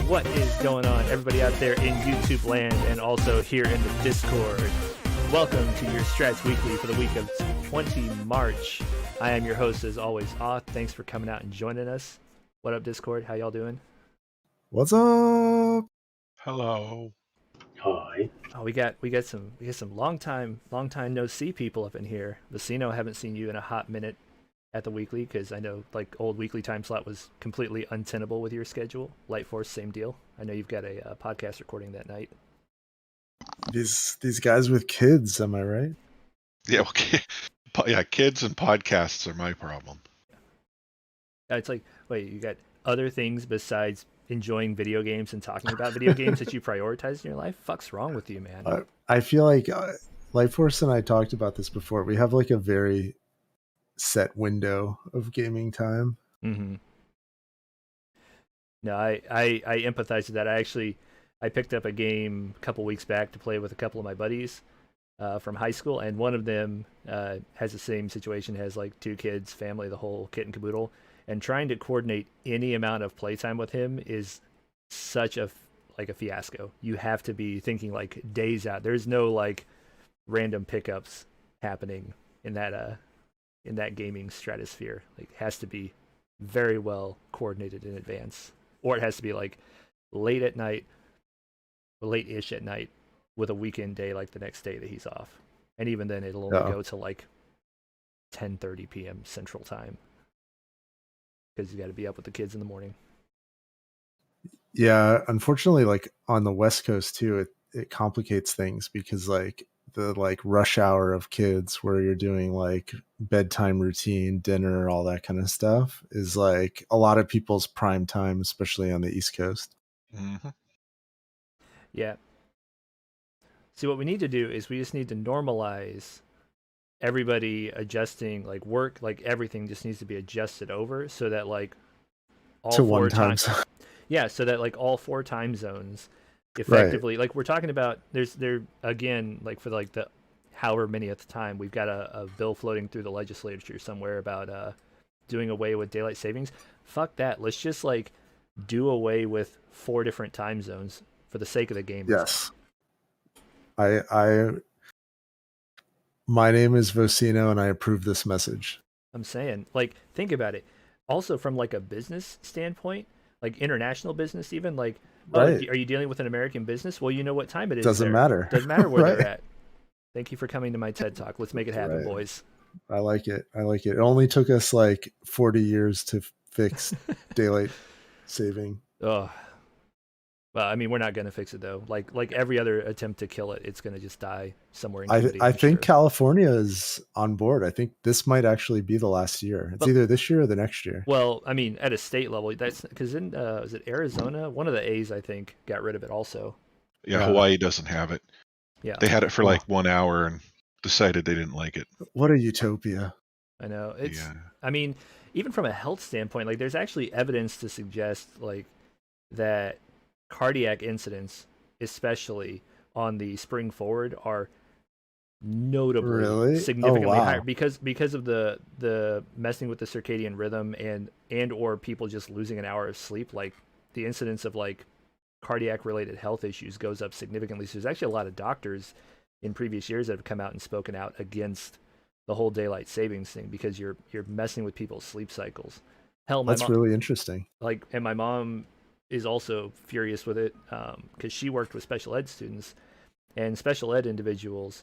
What is going on, everybody out there in YouTube land and also here in the Discord? Welcome to your Strats Weekly for the week of 20 March. I am your host, as always, Auth. Thanks for coming out and joining us. What up, Discord? How y'all doing? What's up? Hello. Hi. Oh, we got some long time no see people up in here. Vecino, haven't seen you in a hot minute at the weekly, because I know like old weekly time slot was completely untenable with your schedule. Light Force, same deal. I know you've got a podcast recording that night. These guys with kids, am I right? Yeah, okay. Yeah, kids and podcasts are my problem. It's like, wait, you got other things besides enjoying video games and talking about video games that you prioritize in your life? Fuck's wrong with you, man? I feel like Light Force and I talked about this before. We have like a very set window of gaming time. Mm-hmm. No, I empathize with that. I picked up a game a couple weeks back to play with a couple of my buddies from high school, and one of them has the same situation, has like two kids, family, the whole kit and caboodle, and trying to coordinate any amount of playtime with him is such a fiasco. You have to be thinking like days out. There's no like random pickups happening in that gaming stratosphere. Like, it has to be very well coordinated in advance, or it has to be like late-ish at night with a weekend day like the next day that he's off, and even then it'll only go to like 10:30 p.m. Central Time, because you got to be up with the kids in the morning. Yeah, unfortunately, like on the West Coast too, it complicates things, because like the like rush hour of kids where you're doing like bedtime routine, dinner, all that kind of stuff is like a lot of people's prime time, especially on the East Coast. Mm-hmm. Yeah. See, what we need to do is we just need to normalize everybody adjusting, like work, like everything just needs to be adjusted over so that like all To four one time times. Yeah, so that like all four time zones effectively, like we're talking about, there again, like for like the however many at the time, we've got a bill floating through the legislature somewhere about doing away with daylight savings. Fuck that. Let's just like do away with 4 different time zones for the sake of the game. Yes. My name is Vocino and I approve this message. I'm saying, like, think about it. Also from like a business standpoint, like international business even, like, Right. are you dealing with an American business? Well, you know what time it is. Doesn't matter. Doesn't matter where Right. they're at. Thank you for coming to my TED Talk. Let's make it happen, Right. boys. I like it. It only took us like 40 years to fix daylight saving. Oh, well, I mean, we're not going to fix it though. Like every other attempt to kill it, it's going to just die somewhere in Cuba, I think sure. California is on board. I think this might actually be the last year. It's either this year or the next year. Well, I mean, at a state level, that's because in is it Arizona? One of the A's, I think, got rid of it also. Yeah, Hawaii doesn't have it. Yeah, they had it for like 1 hour and decided they didn't like it. What a utopia! I know. It's. Yeah. I mean, even from a health standpoint, like there's actually evidence to suggest like that cardiac incidents, especially on the spring forward, are notably significantly higher because of the messing with the circadian rhythm and or people just losing an hour of sleep. Like the incidence of like cardiac related health issues goes up significantly. So there's actually a lot of doctors in previous years that have come out and spoken out against the whole daylight savings thing, because you're messing with people's sleep cycles. Hell, that's really interesting. Like, and my mom is also furious with it because she worked with special ed students, and special ed individuals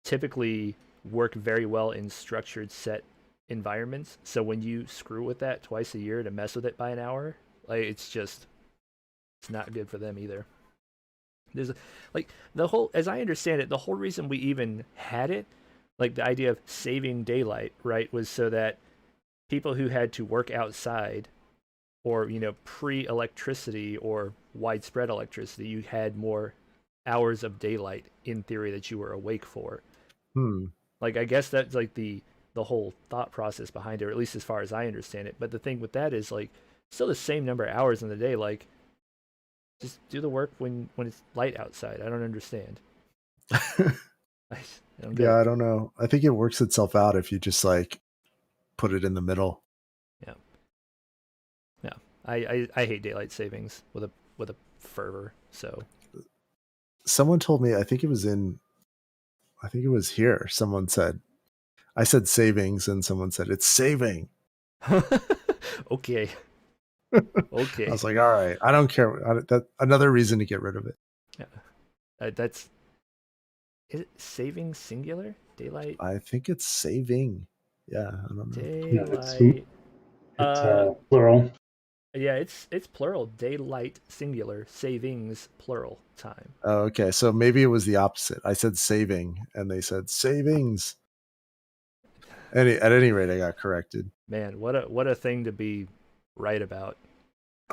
typically work very well in structured set environments. So when you screw with that twice a year to mess with it by an hour, like it's not good for them either. There's like the whole, as I understand it, the whole reason we even had it, like the idea of saving daylight, right, was so that people who had to work outside or, pre-electricity or widespread electricity, you had more hours of daylight in theory that you were awake for. Hmm. Like I guess that's like the whole thought process behind it, or at least as far as I understand it. But the thing with that is like still the same number of hours in the day. Like just do the work when it's light outside. I don't understand. I, I don't get Yeah, it. I don't know. I think it works itself out if you just like put it in the middle. Yeah, yeah. I hate daylight savings with a fervor. So Someone told me, I think it was here. Someone said, I said savings, and someone said it's saving. okay, I okay. was like, all right, I don't care. That another reason to get rid of it. Yeah, that's is it saving singular daylight I think it's saving. Yeah, I don't know. Yeah, daylight. it's Uh, plural. yeah, it's plural. Daylight singular. Savings plural time. Oh, okay, so maybe it was the opposite. I said saving, and they said savings. At any rate, I got corrected. Man, what a thing to be right about.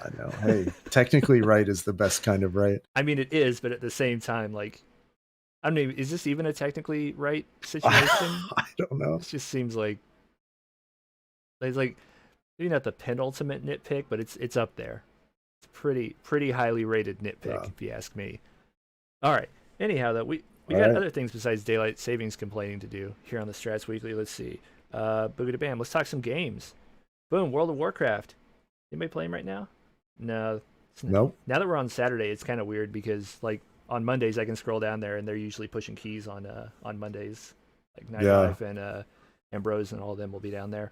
I know. Hey, technically, right is the best kind of right. I mean, it is, but at the same time, like, I mean, is this even a technically right situation? I don't know. This just seems like it's like maybe not the penultimate nitpick, but it's up there. It's pretty highly rated nitpick, Yeah. if you ask me. All right. Anyhow, though, we All got right. other things besides daylight savings complaining to do here on the Strats Weekly. Let's see. Boogity Bam. Let's talk some games. Boom. World of Warcraft. Anybody playing right now? No. Nope. Now that we're on Saturday, it's kind of weird because like on Mondays I can scroll down there and they're usually pushing keys on Mondays. Like Nightlife and Ambrose and all of them will be down there.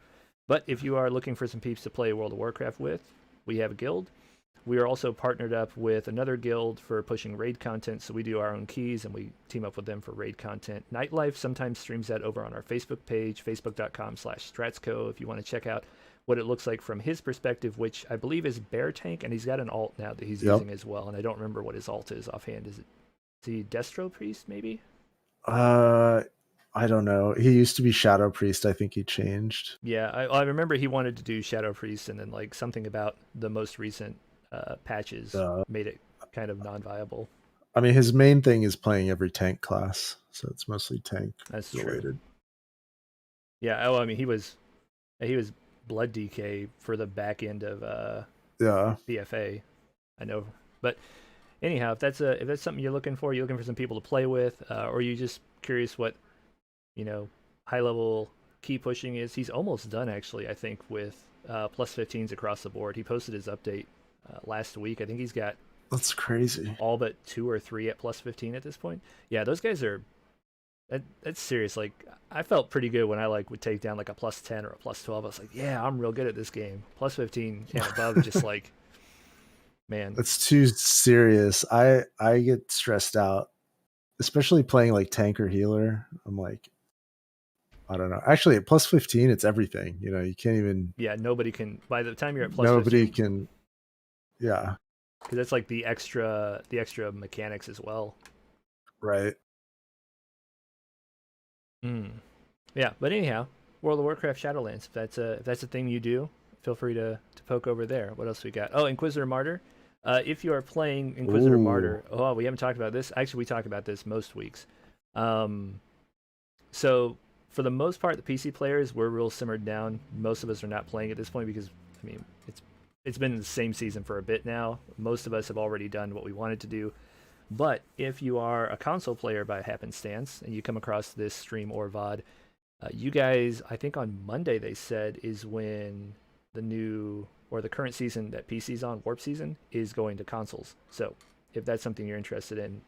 But if you are looking for some peeps to play World of Warcraft with, we have a guild. We are also partnered up with another guild for pushing raid content, so we do our own keys and we team up with them for raid content. Nightlife sometimes streams that over on our Facebook page, facebook.com/stratsco, if you want to check out what it looks like from his perspective, which I believe is Bear Tank, and he's got an alt now that he's using as well, and I don't remember what his alt is offhand. Is he Destro Priest, maybe? I don't know. He used to be Shadow Priest. I think he changed. Yeah, I remember he wanted to do Shadow Priest, and then like something about the most recent patches made it kind of non-viable. I mean, his main thing is playing every tank class, so it's mostly tank That's related. true. Yeah. Oh, I mean, he was Blood DK for the back end of Yeah. BFA. I know, but anyhow, if that's something you're looking for some people to play with, or you just curious what high level key pushing is. He's almost done actually. I think with plus 15s across the board. He posted his update last week. I think he's got That's crazy. all but 2 or 3 at plus 15 at this point. Yeah, those guys are. That's serious. Like I felt pretty good when I like would take down like a plus 10 or a plus 12. I was like, yeah, I'm real good at this game. Plus 15 and above, just like, man. That's too serious. I get stressed out, especially playing like tank or healer. I'm like, I don't know. Actually, at plus 15, it's everything. You can't even. Yeah, nobody can. By the time you're at plus Nobody 15, can. Yeah. because that's like the extra mechanics as well. Right. Yeah, but anyhow, World of Warcraft Shadowlands. If that's a thing you do, feel free to poke over there. What else we got? Oh, Inquisitor Martyr. If you are playing Inquisitor Martyr, we haven't talked about this. Actually, we talk about this most weeks. So for the most part, the PC players we're real simmered down. Most of us are not playing at this point because I mean it's been the same season for a bit now. Most of us have already done what we wanted to do. But if you are a console player by happenstance and you come across this stream or VOD, you guys, I think on Monday they said is when the new or the current season that PC's on, Warp Season, is going to consoles. So if that's something you're interested in,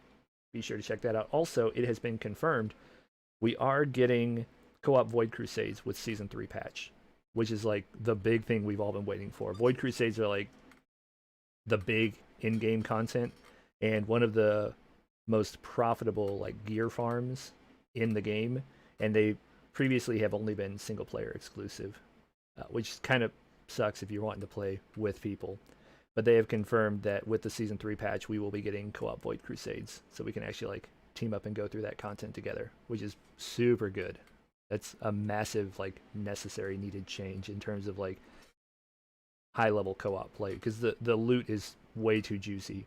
be sure to check that out. Also, it has been confirmed we are getting co-op Void Crusades with Season 3 patch, which is like the big thing we've all been waiting for. Void Crusades are like the big in-game content and one of the most profitable like gear farms in the game, and they previously have only been single player exclusive, which kind of sucks if you're wanting to play with people. But they have confirmed that with the Season 3 patch, we will be getting co-op Void Crusades, so we can actually like team up and go through that content together, which is super good. That's a massive, like, necessary, needed change in terms of like high level co-op play, because the loot is way too juicy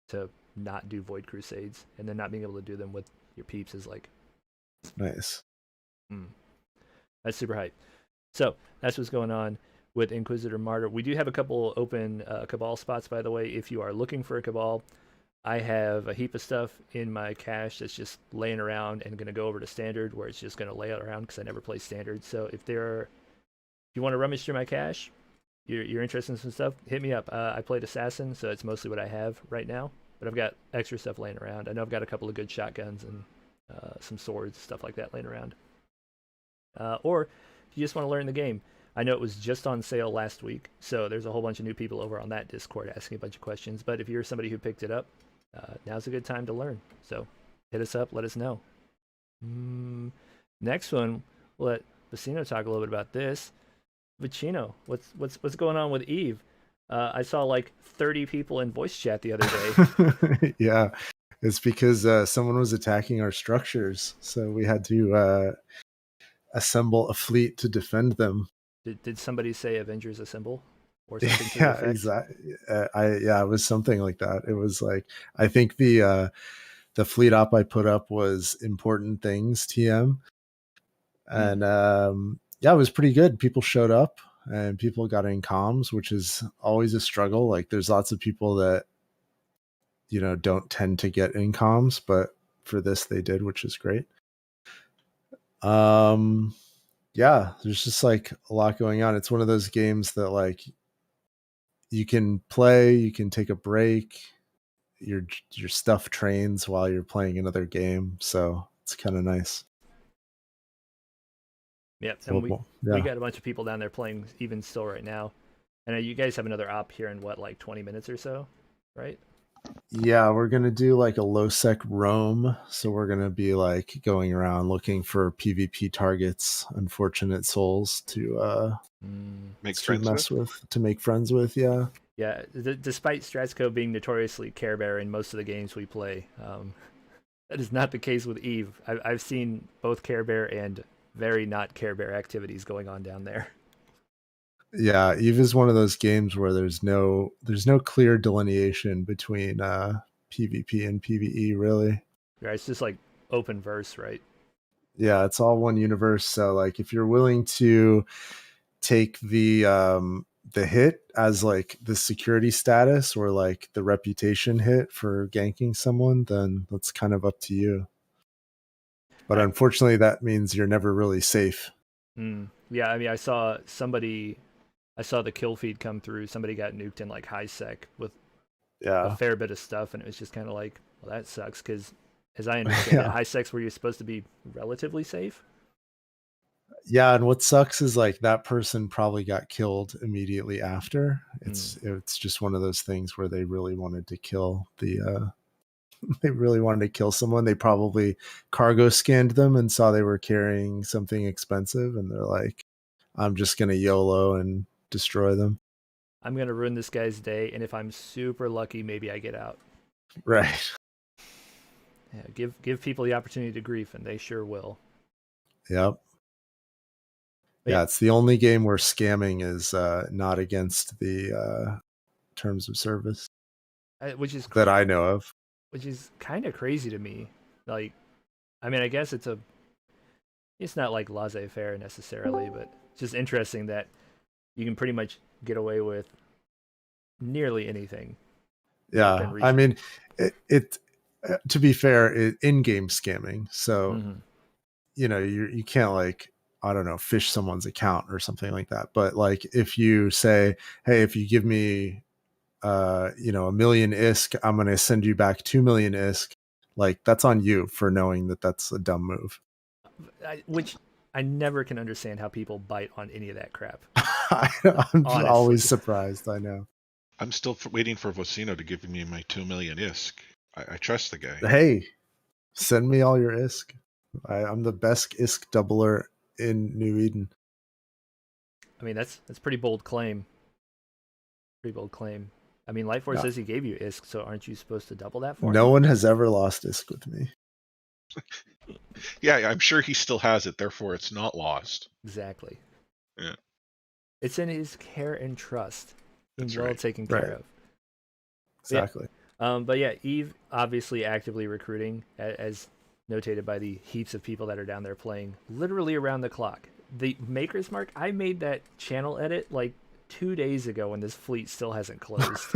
to not do Void Crusades, and then not being able to do them with your peeps is like, Nice. that's super hype. So that's what's going on with Inquisitor Martyr. We do have a couple open Cabal spots, by the way. If you are looking for a Cabal, I have a heap of stuff in my cache that's just laying around and going to go over to Standard, where it's just going to lay around because I never play Standard. So if you want to rummage through my cache, you're interested in some stuff, hit me up. I played Assassin, so it's mostly what I have right now. But I've got extra stuff laying around. I know I've got a couple of good shotguns and some swords, stuff like that laying around. Or if you just want to learn the game, I know it was just on sale last week, so there's a whole bunch of new people over on that Discord asking a bunch of questions. But if you're somebody who picked it up, now's a good time to learn. So hit us up, let us know. Next one, we'll let Vecino talk a little bit about this. Vicino, what's going on with Eve? I saw like 30 people in voice chat the other day. Yeah, it's because someone was attacking our structures, so we had to assemble a fleet to defend them. Did somebody say Avengers Assemble or something to the Yeah, effect? exactly. It was something like that. It was like, I think the fleet op I put up was Important Things TM, and yeah, it was pretty good. People showed up and people got in comms, which is always a struggle. Like, there's lots of people that don't tend to get in comms, but for this they did, which is great. Yeah, there's just like a lot going on. It's one of those games that like you can play, you can take a break, your stuff trains while you're playing another game, so it's kind of nice. Yep, It's and we yeah. got a bunch of people down there playing even still right now. And you guys have another op here in what, like 20 minutes or so, right? Yeah, we're gonna do like a low sec roam, so we're gonna be like going around looking for PvP targets, unfortunate souls to Make friends mess with. to make friends with. Yeah. Yeah, despite Strats being notoriously Care Bear in most of the games we play, that is not the case with Eve. I've seen both Care Bear and very not Care Bear activities going on down there. Yeah, Eve is one of those games where there's no clear delineation between PvP and PvE, really. Right, it's just like open verse, right? Yeah, it's all one universe. So like, if you're willing to take the hit as like the security status or like the reputation hit for ganking someone, then that's kind of up to you. But unfortunately, that means you're never really safe. Yeah, I mean, I saw the kill feed come through. Somebody got nuked in like high sec with a Yeah. fair bit of stuff, and it was just kind of like, well, that sucks, because as I understand it, Yeah. high sex where you're supposed to be relatively safe. Yeah, and what sucks is like that person probably got killed immediately after. It's just one of those things where they really wanted to kill they really wanted to kill someone. They probably cargo scanned them and saw they were carrying something expensive, and they're like, I'm just gonna YOLO and destroy them. I'm gonna ruin this guy's day, and if I'm super lucky, maybe I get out. Right. Yeah, give people the opportunity to grief, and they sure will. Yep. But Yeah, it's the only game where scamming is not against the terms of service that I know of. which is kind of crazy to me. Like, I mean, I guess it's not like laissez-faire necessarily, but it's just interesting that you can pretty much get away with nearly anything. Yeah, I mean, it to be fair, in-game scamming. So you can't like, I don't know, fish someone's account or something like that. But like, if you say, hey, if you give me $1 million ISK, I'm going to send you back 2 million ISK. Like, that's on you for knowing that that's a dumb move. Which I never can understand how people bite on any of that crap. I'm always surprised. I know. I'm still waiting for Vocino to give me my 2 million ISK. I trust the guy. Hey, send me all your ISK. I'm the best ISK doubler in New Eden. I mean, that's pretty bold claim. Pretty bold claim. I mean, Light Force says he gave you ISK, so aren't you supposed to double that for him? No one has ever lost ISK with me. Yeah, I'm sure he still has it, therefore it's not lost. Exactly. Yeah, It's in his care and trust, being that's well right. taken care Right. of. Yeah. Exactly. But yeah, Eve obviously actively recruiting, as notated by the heaps of people that are down there playing literally around the clock. The Maker's Mark, I made that channel edit like 2 days ago when this fleet still hasn't closed.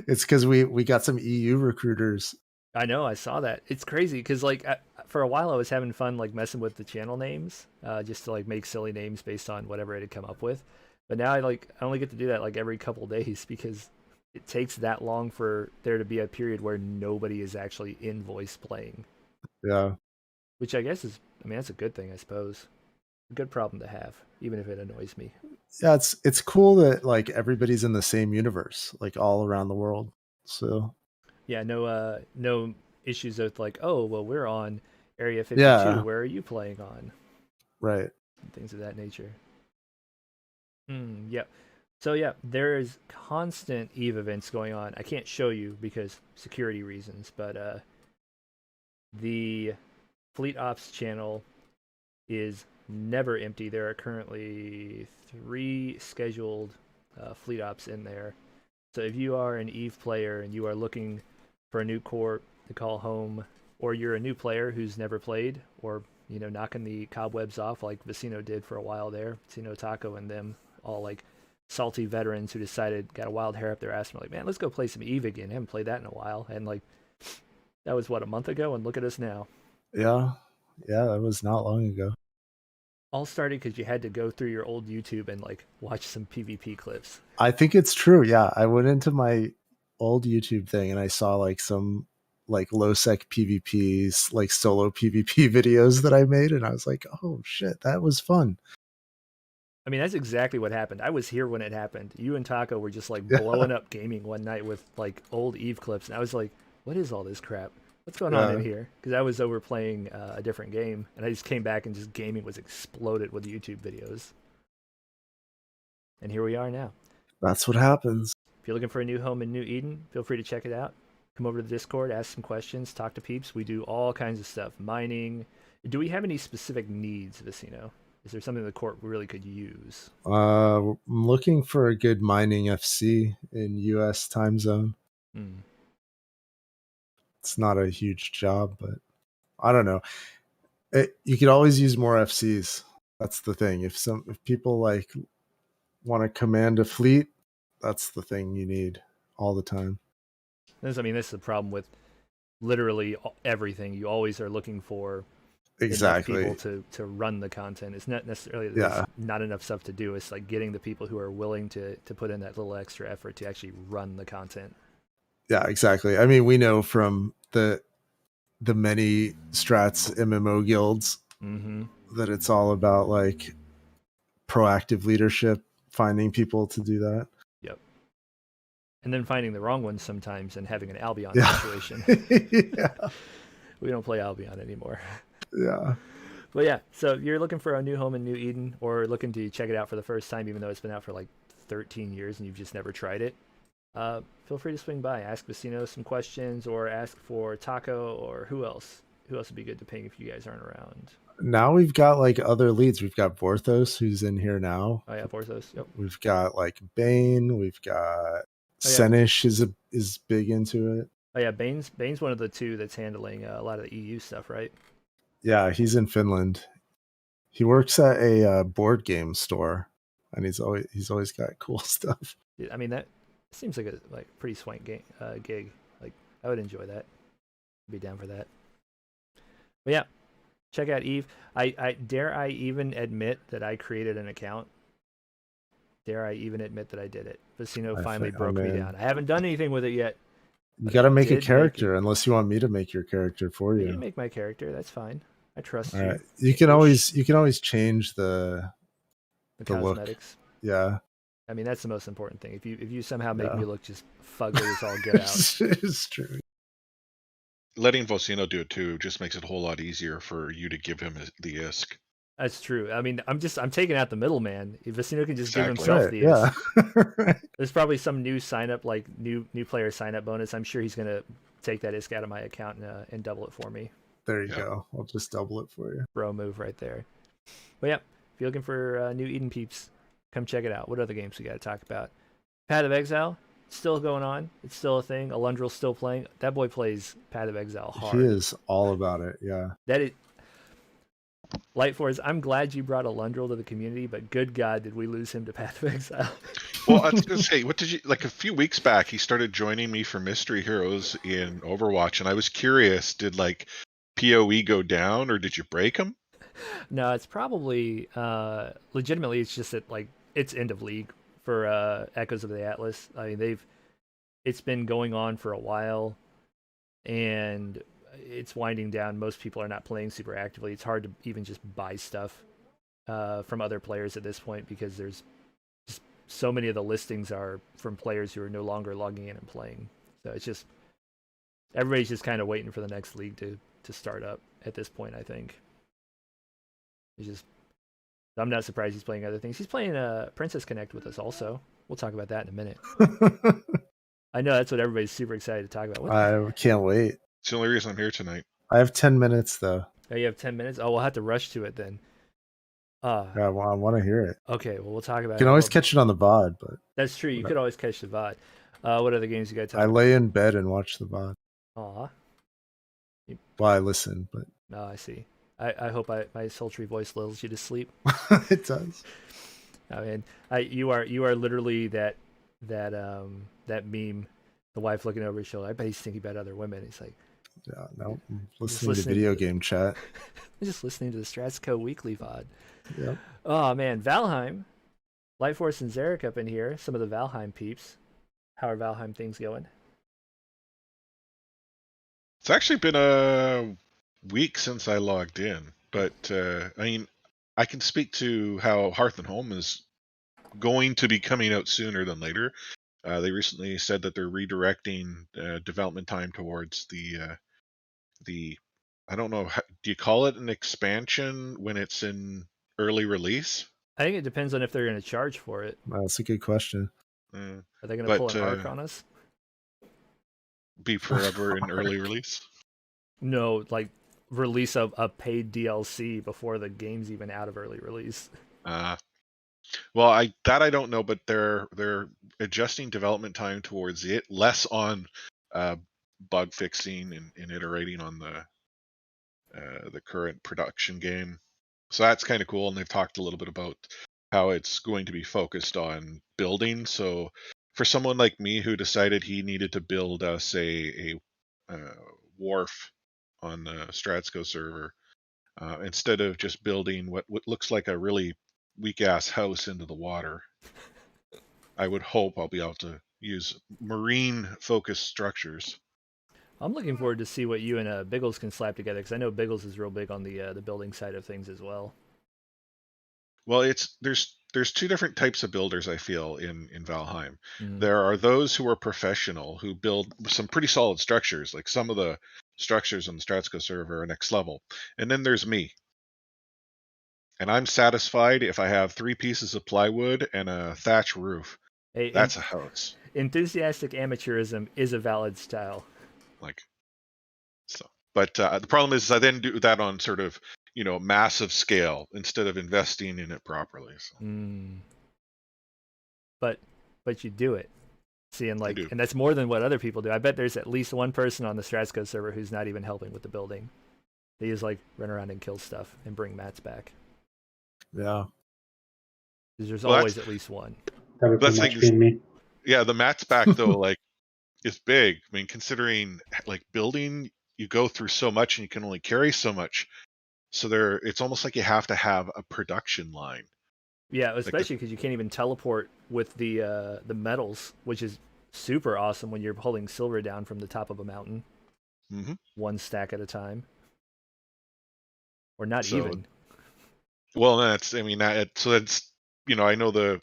It's because we got some EU recruiters. I know, I saw that. It's crazy because like for a while I was having fun like messing with the channel names, just to like make silly names based on whatever it had come up with. But now I only get to do that like every couple days because it takes that long for there to be a period where nobody is actually in voice playing, Yeah. which I guess is, I mean, that's a good thing, I suppose. A good problem to have, even if it annoys me. Yeah, it's cool that like everybody's in the same universe, like all around the world. So Yeah, no issues with like, oh, well, we're on Area 52. yeah, Where are you playing on? right. And things of that nature. Yep. So yeah, there is constant Eve events going on. I can't show you because security reasons, but the Fleet Ops channel is never empty. There are currently 3 scheduled Fleet Ops in there. So if you are an Eve player and you are looking for a new corp to call home, or you're a new player who's never played, or knocking the cobwebs off like Vecino did for a while there, Vecino Taco and them, all like salty veterans who decided, got a wild hair up their ass and were like, man, let's go play some Eve again. I haven't played that in a while. And like, that was what, a month ago? And look at us now. Yeah. Yeah, that was not long ago. All started because you had to go through your old YouTube and like watch some PvP clips. I think it's true. Yeah. I went into my old YouTube thing and I saw like some like low sec PvPs, like solo PvP videos that I made, and I was like, oh shit, that was fun. I mean, that's exactly what happened. I was here when it happened. You and Taco were just like Yeah. blowing up gaming one night with like old Eve clips, and I was like, "What is all this crap? What's going on in Yeah. here?" Because I was over playing a different game, and I just came back and just gaming was exploded with YouTube videos. And here we are now. That's what happens. If you're looking for a new home in New Eden, feel free to check it out. Come over to the Discord, ask some questions, talk to peeps. We do all kinds of stuff. Mining. Do we have any specific needs, Vicino? Is there something the court really could use? I'm looking for a good mining FC in US time zone. Hmm. It's not a huge job, but I don't know. You could always use more FCs. That's the thing. If people like want to command a fleet, that's the thing you need all the time. I mean, this is the problem with literally everything. You always are looking for enough people Exactly. to run the content. It's not necessarily that there's Yeah. not enough stuff to do. It's like getting the people who are willing to put in that little extra effort to actually run the content. Yeah, exactly. I mean, we know from the many Strats MMO guilds Mm-hmm. that it's all about like proactive leadership, finding people to do that. Yep. And then finding the wrong ones sometimes and having an Albion Yeah. situation. Yeah. We don't play Albion anymore. Yeah. But yeah, so if you're looking for a new home in New Eden or looking to check it out for the first time, even though it's been out for like 13 years and you've just never tried it, feel free to swing by, ask Vecino some questions, or ask for Taco, or who else? Who else would be good to ping if you guys aren't around? Now we've got like other leads. We've got Vorthos, who's in here now. Oh yeah, Borzos. Yep. We've got like Bane. We've got Oh yeah. Senish is big into it. Oh yeah. Bane's one of the two that's handling a lot of the EU stuff, right? Yeah, he's in Finland. He works at a board game store, and he's always got cool stuff. I mean, that seems like a pretty swank gig. Like, I would enjoy that. Be down for that. But yeah, check out Eve. I dare I even admit that I created an account. Dare I even admit that I did it? Vecino finally broke me down. I haven't done anything with it yet. You got to make a did character, unless you want me to make your character for You you. can make my character. That's fine. I trust All you. right, you can always change the look. Cosmetics. Yeah, I mean, that's the most important thing. If you somehow make Yeah. me look just fugly as all get out. it's true. Letting Vocino do it too just makes it a whole lot easier for you to give him the ISK. That's true. I mean, I'm taking out the middleman. If Vecino can just give Exactly. himself Right, the yeah. Right. There's probably some new sign up, like new player sign up bonus. I'm sure he's gonna take that ISK out of my account and double it for me. There you Yeah. go. I'll just double it for you. Bro move right there. But yeah, if you're looking for new Eden peeps, come check it out. What other games we got to talk about? Path of Exile, still going on. It's still a thing. Alundrel's still playing. That boy plays Path of Exile He hard. is all about it. Yeah. That is Light Force. I'm glad you brought Alundrel to the community, but good God, did we lose him to Path of Exile? Well, I was gonna say, what did you like? A few weeks back, he started joining me for Mystery Heroes in Overwatch, and I was curious, did like PoE go down, or did you break him? No, it's probably legitimately. It's just that like it's end of league for Echoes of the Atlas. I mean, it's been going on for a while, and it's winding down. Most people are not playing super actively. It's hard to even just buy stuff from other players at this point because there's just so many of the listings are from players who are no longer logging in and playing. So it's just everybody's just kind of waiting for the next league to start up at this point. I think it's just I'm not surprised he's playing other things. He's playing Princess Connect with us also. We'll talk about that in a minute. I know that's what everybody's super excited to talk about. I can't wait. It's the only reason I'm here tonight. I have 10 minutes though. Oh, you have 10 minutes? Oh, we'll have to rush to it then. Yeah, well, I want to hear it. Okay, well, we'll talk about You it. can always catch it on the VOD, but That's true. You could always catch the VOD. What other games you got to talk I about? lay in bed and watch the VOD. Aw. Well, I listen, but Oh, I see. I hope my sultry voice lulls you to sleep. it does. I mean, you are literally that meme, the wife looking over his shoulder. I bet he's thinking about other women. He's like, Yeah, no, I'm Just listening to listening video to- game chat. I'm just listening to the Strats Co weekly VOD. Yep. Oh man, Valheim, Light Force and Zarek up in here. Some of the Valheim peeps. How are Valheim things going? It's actually been a week since I logged in, but I mean, I can speak to how Hearth and Home is going to be coming out sooner than later. They recently said that they're redirecting development time towards the I don't know, do you call it an expansion when it's in early release? I think it depends on if they're going to charge for it. That's a good question. Are they going to pull But an arc on us? be forever in early release. No, like release a paid DLC before the game's even out of early release. Well, I don't know, but they're adjusting development time towards it, less on bug fixing and iterating on the current production game. So that's kind of cool, and they've talked a little bit about how it's going to be focused on building. So for someone like me who decided he needed to build us a wharf on the Stratsco server, instead of just building what looks like a really weak ass house into the water, I would hope I'll be able to use marine focused structures. I'm looking forward to see what you and Biggles can slap together because I know Biggles is real big on the building side of things as well. Well, there's two different types of builders I feel in Valheim. Mm. There are those who are professional who build some pretty solid structures, like some of the structures on the Stratsco server are next level. And then there's me. And I'm satisfied if I have 3 pieces of plywood and a thatch roof. Hey, That's a house. enthusiastic amateurism is a valid style. Like so. But the problem is I then do that on sort of, massive scale instead of investing in it properly. So Mm. But you do it. See, and I do. and that's more than what other people do. I bet there's at least one person on the Stratsco server who's not even helping with the building. They just like run around and kill stuff and bring mats back. Yeah. Because there's Well, always at least one. That would That's pretty the much thing be me. Yeah, the mats back though, like, is big. I mean, considering like building, you go through so much and you can only carry so much. So it's almost like you have to have a production line. Yeah, Like especially because you can't even teleport with the metals, which is super awesome when you're pulling silver down from the top of a mountain, Mhm. one stack at a time, or not So- even. Well, so that's, I know the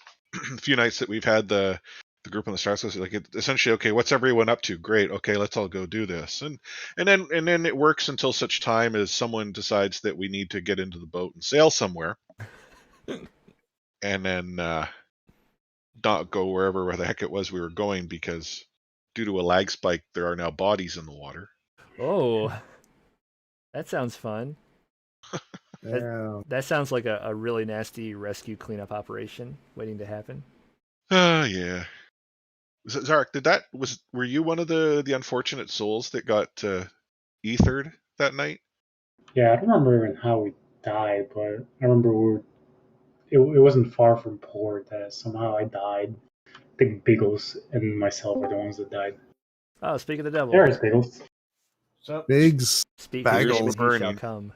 few nights that we've had the group on the Star Source, like essentially, okay, what's everyone up to? Great, okay, let's all go do this, and then it works until such time as someone decides that we need to get into the boat and sail somewhere, and then not go where the heck it was we were going because due to a lag spike, there are now bodies in the water. Oh, That sounds fun. That Yeah. that sounds like a really nasty rescue cleanup operation waiting to happen. Oh yeah. Zarek, were you one of the unfortunate souls that got ethered that night? Yeah, I don't remember even how we died, but I remember it wasn't far from port that somehow I died. I think Biggles and myself were the ones that died. Oh, speak of the devil. There is Biggles. So Biggs. Speak his Ears name were and he shall burning. come.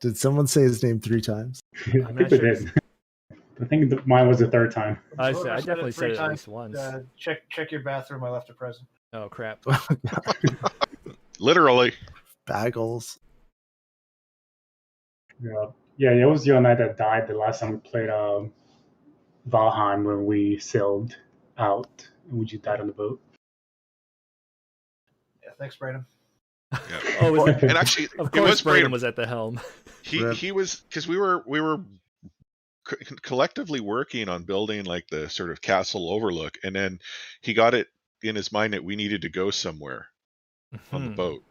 Did someone say his name 3 times? I I'm think not we sure. did. I think mine was the third time. I whoever definitely said three it at times, least once. check your bathroom. I left a present. Oh crap. Literally. Baggles. Yeah, it was you and I that died the last time we played Valheim when we sailed out and we just died on the boat. Yeah, thanks, Brandon. Yeah. Oh, was it? And actually, Of it course, was Braden Braden. was at the helm. Rip. He was, because we were collectively working on building like the sort of castle overlook, and then he got it in his mind that we needed to go somewhere on the Hmm. boat.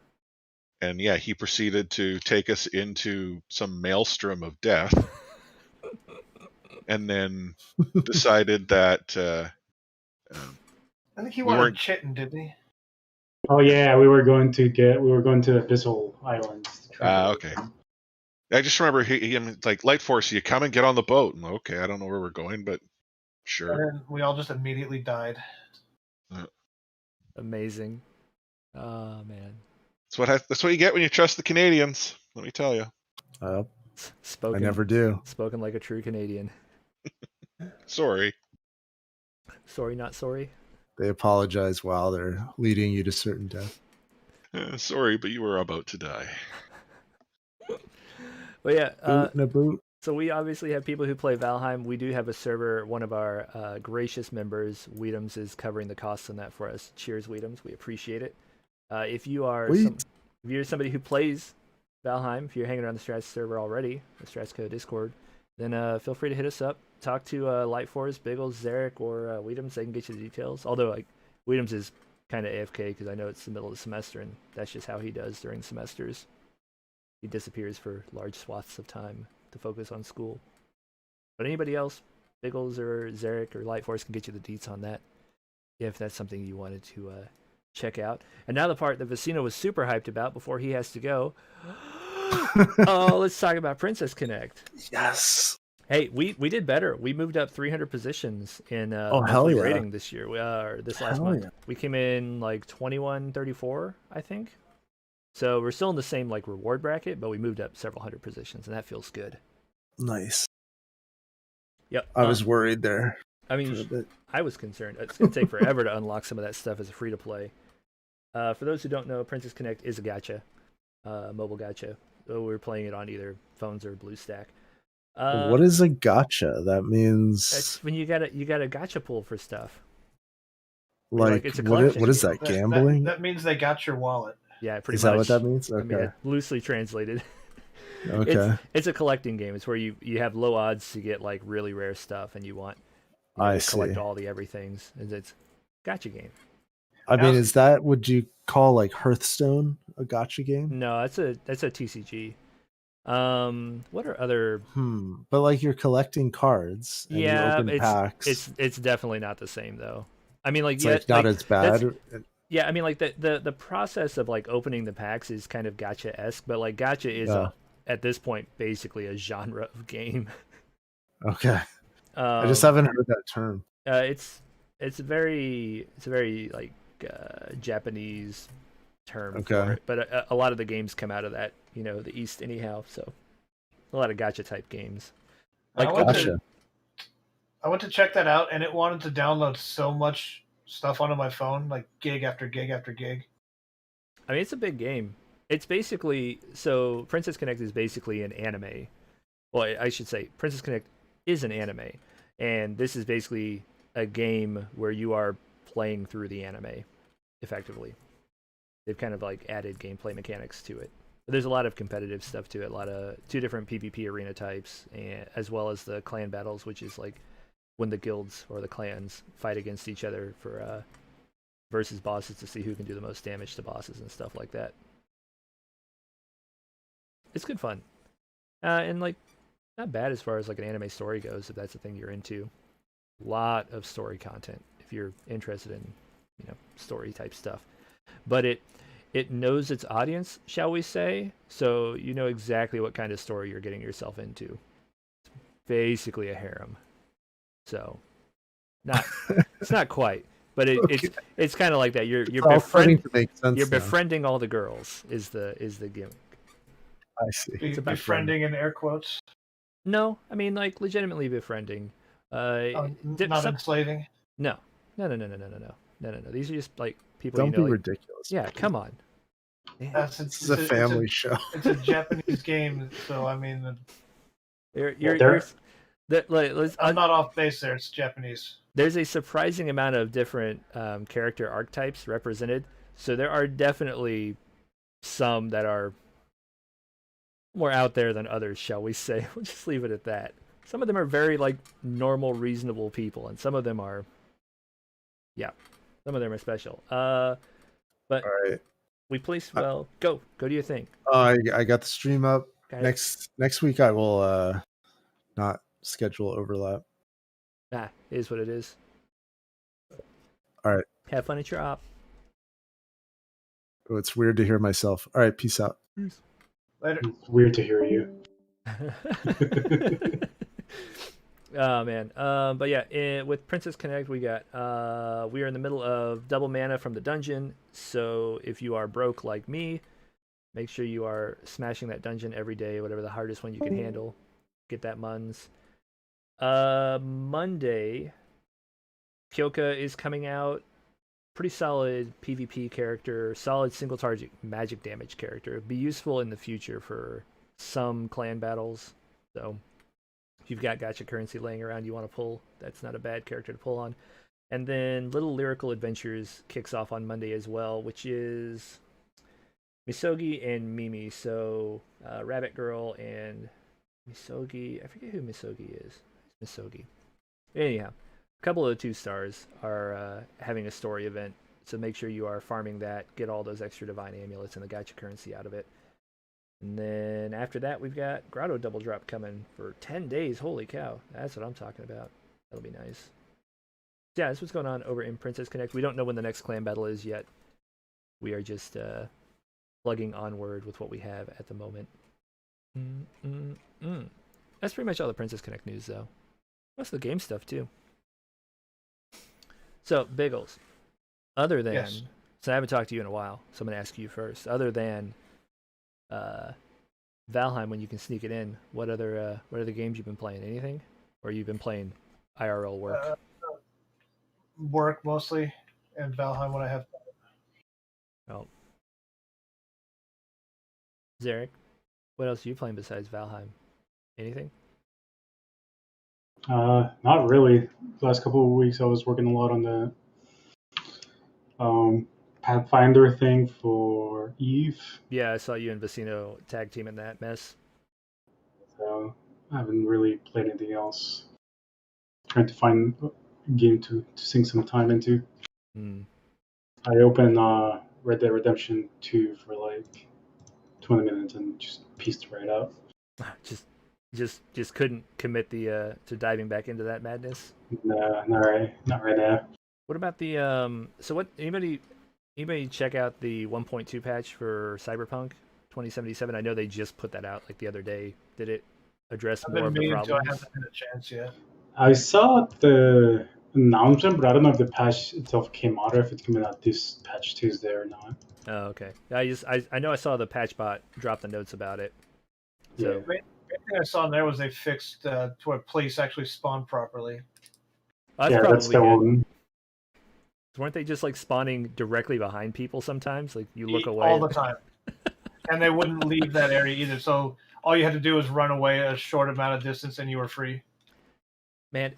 And yeah, he proceeded to take us into some maelstrom of death, and then decided that I think he We wanted weren't- Chitin, didn't he? Oh yeah, we were going to Abyssal Islands. To try to- okay. I just remember he like, Light Force, you come and get on the boat. And, okay, I don't know where we're going, but sure. And then we all just immediately died. Amazing. Oh man. That's what you get when you trust the Canadians. Let me tell you. I Spoken. never do. Spoken like a true Canadian. Sorry. Sorry, not sorry. They apologize while they're leading you to certain death. Sorry, but you were about to die. But yeah, Boot in a boot. so we obviously have people who play Valheim. We do have a server. One of our gracious members, Weedums, is covering the costs on that for us. Cheers, Weedums. We appreciate it. If you are Sweet. if you're somebody who plays Valheim, if you're hanging around the Strats server already, the Strats Code Discord, then feel free to hit us up. Talk to Lightforce, Biggles, Zarek, or Weedums. They can get you the details. Although like Weedums is kind of AFK because I know it's the middle of the semester, and that's just how he does during semesters. He disappears for large swaths of time to focus on school. But anybody else, Biggles or Zarek or Lightforce, can get you the deets on that if that's something you wanted to check out. And now the part that Vecino was super hyped about before he has to go. Oh, let's talk about Princess Connect. Yes. Hey, we did better. We moved up 300 positions in hell monthly yeah. rating this year. Or this last Hell month. yeah. We came in like 2134, I think. So we're still in the same like reward bracket, but we moved up several hundred positions, and that feels good. Nice. Yep. I was worried there I for a mean, bit. I was concerned. It's going to take forever to unlock some of that stuff as a free to play. For those who don't know, Princess Connect is a gacha, mobile gacha. So we're playing it on either phones or BlueStack. What is a gotcha? That means It's when you got a gacha pool for stuff. like it's a what collection is game. that? Gambling? That means they got your wallet. Yeah, pretty Is much. that what that means? I mean, Okay. loosely translated. Okay. It's a collecting game. It's where you have low odds to get like really rare stuff, and you want I to collect see. all the everythings. And it's gacha game. I mean, Now- is that would you call like Hearthstone a gotcha game? No, that's a TCG. What are other? But like you're collecting cards and you open packs. It's definitely not the same though. I mean, like It's yeah, like not like, as bad. yeah, I mean, like the process of like opening the packs is kind of gacha-esque, but like gacha is at this point basically a genre of game. Okay. I just Um, haven't heard that term. It's a very like Japanese term Okay. for it, but a lot of the games come out of that, the East anyhow. So a lot of gacha type games. Like Gotcha. I went to check that out, and it wanted to download so much stuff onto my phone, like gig after gig after gig. I mean, it's a big game. It's basically so Princess Connect is basically an anime. Well, I should say Princess Connect is an anime, and this is basically a game where you are playing through the anime, effectively. They've kind of like added gameplay mechanics to it. But there's a lot of competitive stuff to it, a lot of 2 different PvP arena types, and as well as the clan battles, which is like when the guilds or the clans fight against each other for versus bosses to see who can do the most damage to bosses and stuff like that. it's good fun, and like not bad as far as like an anime story goes, if that's the thing you're into. Lot of story content if you're interested in, story type stuff. But it knows its audience, shall we say? So you know exactly what kind of story you're getting yourself into. Basically a harem. So not it's not quite, but Okay. it's kind of like that. You're It's all starting to make sense you're now. befriending all the girls is the gimmick. I see. It's about Befriending in air quotes. No, I mean like legitimately befriending. Not enslaving. No, no. These are just like people Don't be like, ridiculous. yeah, come on. That's This is a family show. It's a Japanese game, so I mean, You're I'm not off base there. It's Japanese. There's a surprising amount of different character archetypes represented. So there are definitely some that are more out there than others, shall we say. We'll just leave it at that. Some of them are very like normal, reasonable people, and some of them are, yeah, some of them are special. But All right. we placed well. Go do your thing. I got the stream up. Got it. Next week I will not schedule overlap. It is what it is. All right. Have fun at your op. Oh, it's weird to hear myself. All right, peace out. Later. It's weird to hear you. Oh man, but yeah, with Princess Connect, we got we are in the middle of double mana from the dungeon. So if you are broke like me, make sure you are smashing that dungeon every day, whatever the hardest one you can handle. Get that muns. Monday, Kyoka is coming out. Pretty solid PvP character, solid single target magic damage character. Be useful in the future for some clan battles. So if you've got gacha currency laying around you want to pull, that's not a bad character to pull on. And then Little Lyrical Adventures kicks off on Monday as well, which is Misogi and Mimi. So Rabbit Girl and Misogi. I forget who Misogi is. Misogi. Anyhow, a couple of the 2-stars are having a story event, so make sure you are farming that. Get all those extra divine amulets and the gacha currency out of it. And then after that, we've got Grotto Double Drop coming for 10 days. Holy cow. That's what I'm talking about. That'll be nice. Yeah, that's what's going on over in Princess Connect. We don't know when the next clan battle is yet. We are just plugging onward with what we have at the moment. That's pretty much all the Princess Connect news, though. Most of the game stuff, too. So, Biggles, other than... Yes. So I haven't talked to you in a while, so I'm going to ask you first. Other than Valheim, when you can sneak it in, what other games you've been playing? Anything? Or you've been playing IRL work? Work mostly, and Valheim when I have. Oh. Zarek, what else are you playing besides Valheim? Anything? Not really. The last couple of weeks, I was working a lot on the Pathfinder thing for Eve. Yeah, I saw you and Vecino tag team in that mess. So I haven't really played anything else. Trying to find a game to sink some time into. I opened Red Dead Redemption 2 for like 20 minutes and just pieced right out. Just couldn't commit to diving back into that madness. Nah, not right now. What about the so what anybody check out the 1.2 patch for Cyberpunk 2077? I know they just put that out like the other day. Did it address more of the problems? I haven't had a chance yet. I saw the announcement, but I don't know if the patch itself came out or if it's coming out this patch Tuesday or not. Oh, okay. I know I saw the patch bot drop the notes about it. So Yeah. The main thing I saw in there was they fixed to where police actually spawn properly. that's yeah, probably that's the good. one. Weren't they just like spawning directly behind people sometimes? Like you look away all the time, and they wouldn't leave that area either. So all you had to do was run away a short amount of distance, and you were free. Man,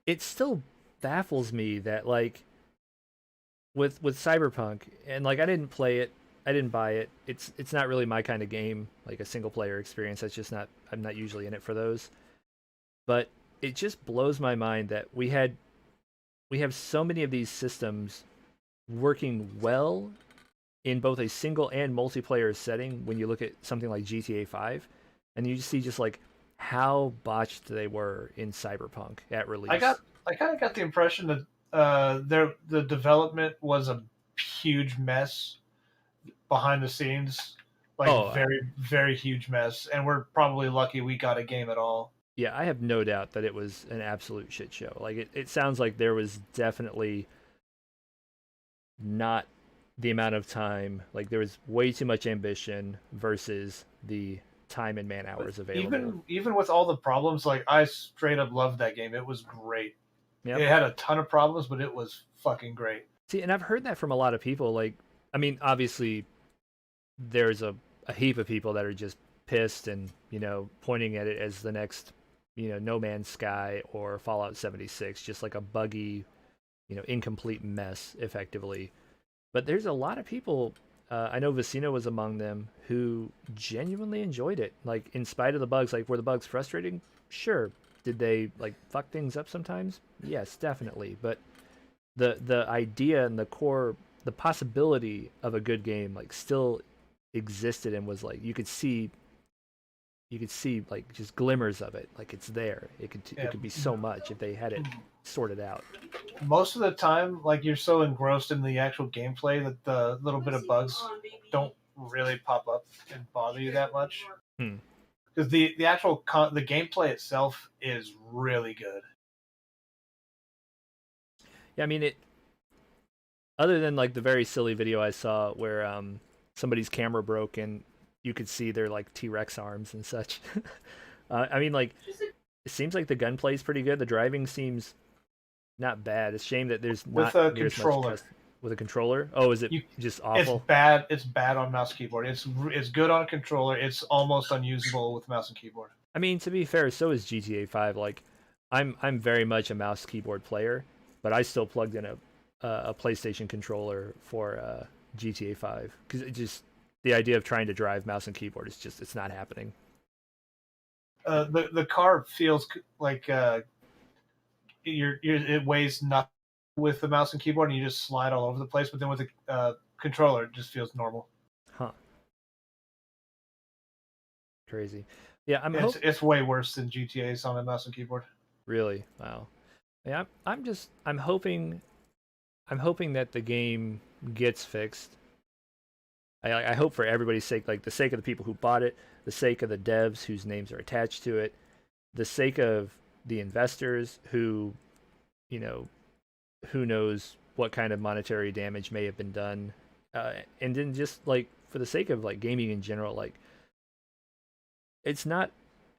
it still baffles me that like with Cyberpunk, and like I didn't play it, I didn't buy it. It's not really my kind of game, like a single player experience. That's just not, I'm not usually in it for those. But it just blows my mind that we have so many of these systems working well in both a single and multiplayer setting when you look at something like GTA 5, and you see just like how botched they were in Cyberpunk at release. I kind of got the impression that the development was a huge mess behind the scenes, like Oh, very huge mess, and we're probably lucky we got a game at all. yeah, I have no doubt that it was an absolute shit show. Like it sounds like there was definitely not the amount of time. Like there was way too much ambition versus the time and man hours available. Even with all the problems, like I straight up loved that game. It was great. Yep. It had a ton of problems, but it was fucking great. See, and I've heard that from a lot of people. Like, I mean, obviously, there's a heap of people that are just pissed and pointing at it as the next No Man's Sky or Fallout 76, just like a buggy, incomplete mess, effectively. But there's a lot of people. I know Vicino was among them who genuinely enjoyed it. Like, in spite of the bugs, like were the bugs frustrating? Sure. Did they like fuck things up sometimes? Yes, definitely. But the idea and the core, the possibility of a good game, like still existed and was like you could see like just glimmers of it. Like it's there. It could be so much if they had it sorted out. Most of the time, like you're so engrossed in the actual gameplay that the little bit of bugs don't really pop up and bother you that much. Hmm. Because the actual the gameplay itself is really good. Yeah, I mean it. Other than like the very silly video I saw where somebody's camera broke and you could see their like T-Rex arms and such. I mean, like it seems like the gunplay is pretty good. The driving seems not bad. It's a shame that there's not With a near as much controller. with a controller. Oh, is it just awful? It's bad. It's bad on mouse keyboard. It's good on a controller. It's almost unusable with mouse and keyboard. I mean, to be fair, so is GTA 5. Like, I'm very much a mouse keyboard player, but I still plugged in a PlayStation controller for GTA 5 because it just the idea of trying to drive mouse and keyboard is just it's not happening. The car feels like it weighs nothing with the mouse and keyboard, and you just slide all over the place. But then with the controller, it just feels normal. Huh. Crazy. Yeah, it's way worse than GTA's on a mouse and keyboard. Really? Wow. Yeah, I'm hoping that the game gets fixed. I hope for everybody's sake, like the sake of the people who bought it, the sake of the devs whose names are attached to it, the sake of the investors who, who knows what kind of monetary damage may have been done, and then just like for the sake of like gaming in general, like it's not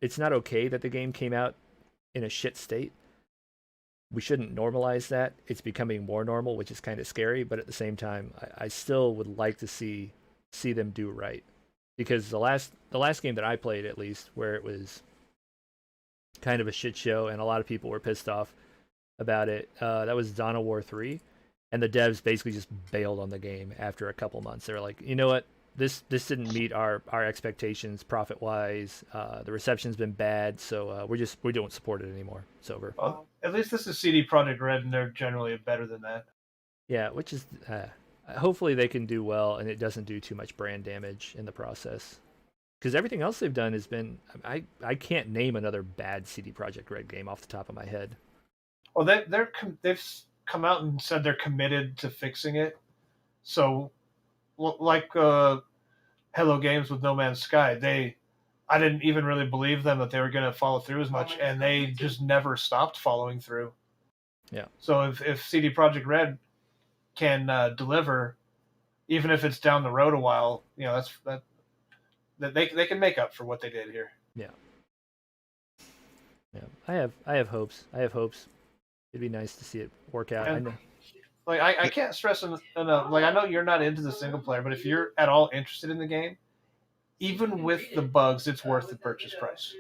okay that the game came out in a shit state. We shouldn't normalize that. It's becoming more normal, which is kind of scary. But at the same time, I still would like to see them do right, because the last game that I played, at least, where it was kind of a shit show and a lot of people were pissed off about it, that was Dawn of War 3, and the devs basically just bailed on the game after a couple months. They were like, you know what? This didn't meet our expectations profit wise. The reception's been bad, so we don't support it anymore. It's over. Well, at least this is CD Projekt Red, and they're generally better than that. Yeah, which is hopefully they can do well, and it doesn't do too much brand damage in the process. Because everything else they've done has been I can't name another bad CD Projekt Red game off the top of my head. Well, they've come out and said they're committed to fixing it. So, like Hello Games with No Man's Sky, I didn't even really believe them that they were going to follow through as much, and they just never stopped following through. Yeah. So if CD Projekt Red can deliver, even if it's down the road a while, that they can make up for what they did here. Yeah. Yeah. I have hopes. It'd be nice to see it work out. And, I know. Like I can't stress enough. Like I know you're not into the single player, but if you're at all interested in the game, even with the bugs, it's worth the purchase price.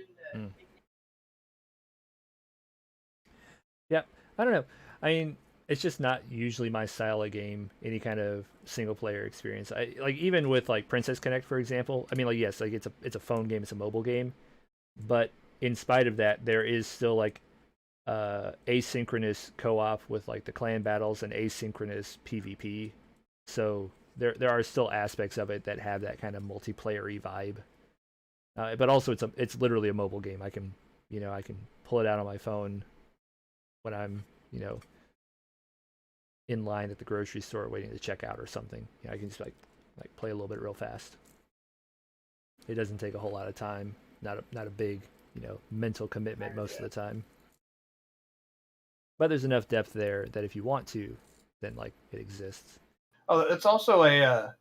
Yeah, I don't know. I mean, it's just not usually my style of game. Any kind of single player experience. I like even with like Princess Connect, for example. I mean, like yes, like it's a phone game, it's a mobile game, but in spite of that, there is still like asynchronous co-op with like the clan battles and asynchronous PvP. So there are still aspects of it that have that kind of multiplayer-y vibe. But also it's literally a mobile game. I can pull it out on my phone when I'm in line at the grocery store waiting to check out or something. I can just like play a little bit real fast. It doesn't take a whole lot of time. Not a big mental commitment most of the time. But there's enough depth there that if you want to, then like it exists. Oh, it's also a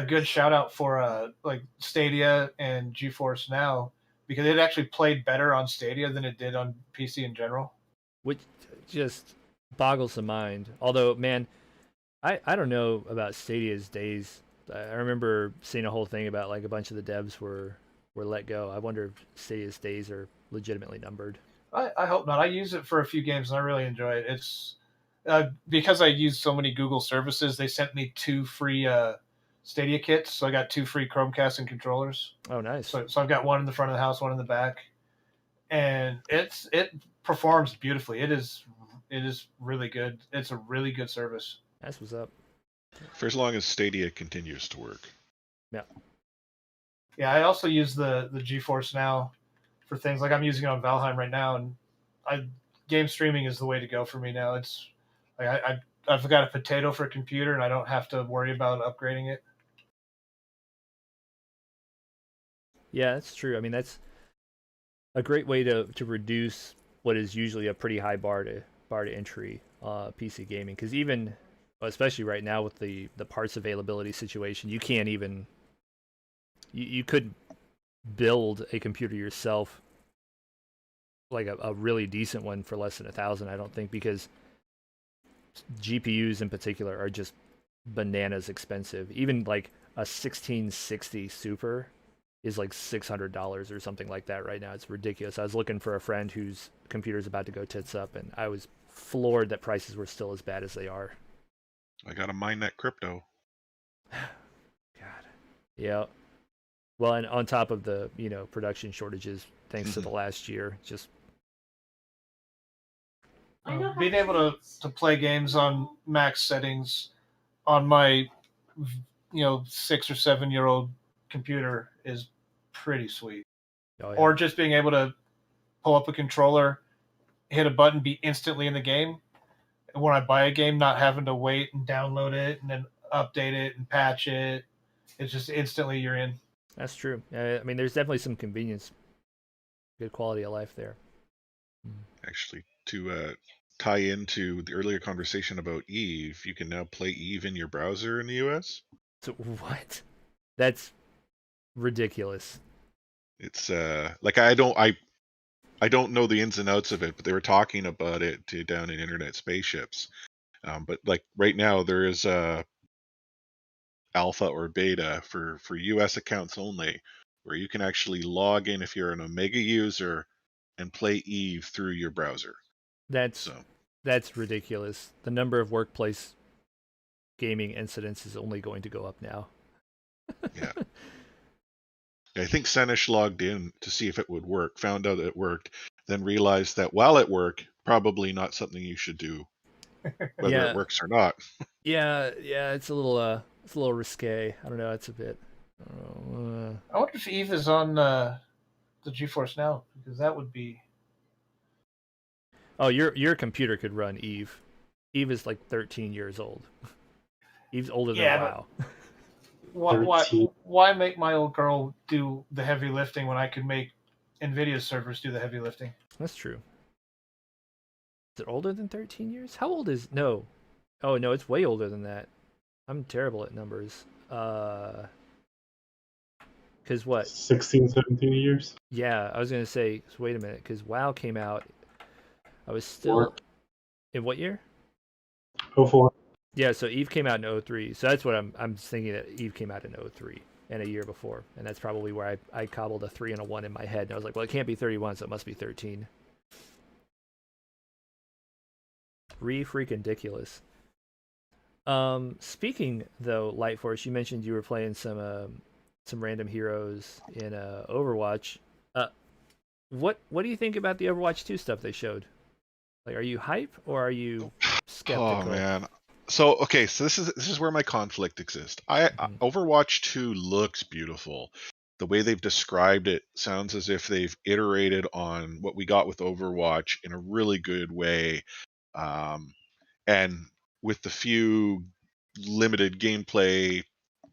good shout out for like Stadia and GeForce Now, because it actually played better on Stadia than it did on PC in general. Which just boggles the mind. Although, man, I don't know about Stadia's days. I remember seeing a whole thing about like a bunch of the devs were let go. I wonder if Stadia's days are legitimately numbered. I hope not. I use it for a few games and I really enjoy it. It's because I use so many Google services. They sent me 2 free Stadia kits, so I got 2 free Chromecast and controllers. Oh, nice. So I've got one in the front of the house, one in the back, and it performs beautifully. It is really good. It's a really good service. That's what's up. For as long as Stadia continues to work. Yeah. Yeah, I also use the GeForce Now for things like I'm using it on Valheim right now, and game streaming is the way to go for me now. It's like I've got a potato for a computer, and I don't have to worry about upgrading it. Yeah, that's true. I mean, that's a great way to reduce what is usually a pretty high bar to entry PC gaming. Because even, especially right now with the parts availability situation, you can't even you could build a computer yourself, like a really decent one, for less than $1,000. I don't think, because GPUs in particular are just bananas expensive. Even like a 1660 Super is like $600 or something like that right now. It's ridiculous. I was looking for a friend whose computer's about to go tits up, and I was floored that prices were still as bad as they are. I gotta mine that crypto. God. Yeah. Well, and on top of the production shortages, thanks to the last year, just being able to play games on max settings on my 6 or 7 year old computer is pretty sweet. Oh, yeah. Or just being able to pull up a controller, hit a button, be instantly in the game. And when I buy a game, not having to wait and download it and then update it and patch it. It's just instantly you're in. That's true. I mean, there's definitely some convenience, good quality of life there. Actually, to tie into the earlier conversation about Eve, you can now play Eve in your browser in the US. So what? That's ridiculous. It's like I don't know the ins and outs of it, but they were talking about it down in Internet Spaceships. But like right now, there is a alpha or beta for US accounts only, where you can actually log in if you're an Omega user and play Eve through your browser. That's ridiculous. The number of workplace gaming incidents is only going to go up now. Yeah. I think Senish logged in to see if it would work, found out it worked, then realized that while it worked, probably not something you should do, whether it works or not. Yeah, it's a little risque. I don't know. It's a bit. I wonder if Eve is on the GeForce Now, because that would be. Oh, your computer could run Eve. Eve is like 13 years old. Eve's older than WoW. Why make my old girl do the heavy lifting when I could make NVIDIA servers do the heavy lifting? That's true. Is it older than 13 years? How old is... No. Oh, no, it's way older than that. I'm terrible at numbers. Because what? 16, 17 years? Yeah, I was going to say, so wait a minute, because WoW came out... I was still... In what year? 04. Yeah, so Eve came out in 03. So that's what I'm thinking, that Eve came out in 03 and a year before. And that's probably where I cobbled a 3 and a 1 in my head. And I was like, well, it can't be 31, so it must be 13. Freaking ridiculous. Speaking though, Lightforce, you mentioned you were playing some random heroes in Overwatch. What do you think about the Overwatch 2 stuff they showed? Like, are you hype or are you skeptical? Oh man, So okay, so this is where my conflict exists. Overwatch 2 looks beautiful. The way they've described it sounds as if they've iterated on what we got with Overwatch in a really good way. And with the few limited gameplay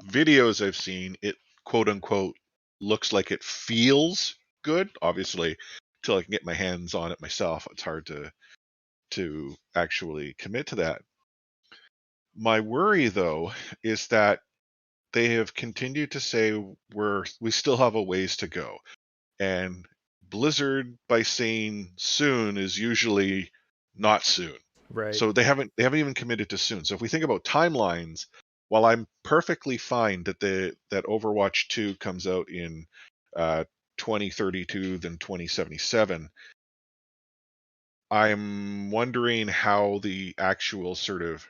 videos I've seen, it quote unquote looks like it feels good. Obviously, until I can get my hands on it myself, it's hard to actually commit to that. My worry, though, is that they have continued to say we still have a ways to go, and Blizzard, by saying soon, is usually not soon. Right. So they haven't even committed to soon. So if we think about timelines, while I'm perfectly fine that that Overwatch 2 comes out in 2032 then 2077, I'm wondering how the actual sort of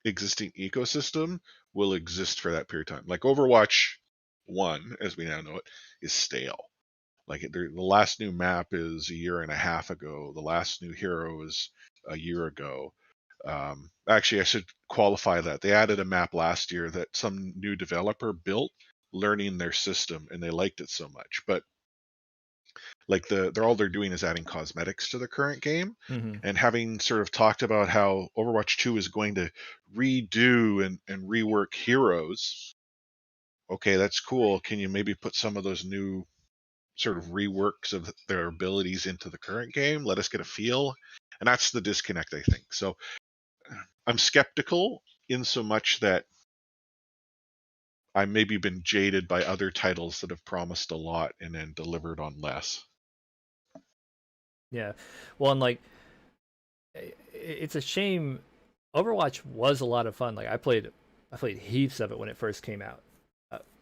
existing ecosystem will exist for that period of time. Like Overwatch 1, as we now know it, is stale. Like the last new map is a year and a half ago. The last new hero is a year ago. Actually, I should qualify that. They added a map last year that some new developer built, learning their system, and they liked it so much. But like they're all they're doing is adding cosmetics to the current game, and having sort of talked about how Overwatch 2 is going to redo and rework heroes. Okay, that's cool. Can you maybe put some of those new sort of reworks of their abilities into the current game? Let us get a feel. And that's the disconnect, I think. So I'm skeptical in so much that I maybe been jaded by other titles that have promised a lot and then delivered on less. Yeah. Well, and like, it's a shame. Overwatch was a lot of fun. Like I played heaps of it when it first came out.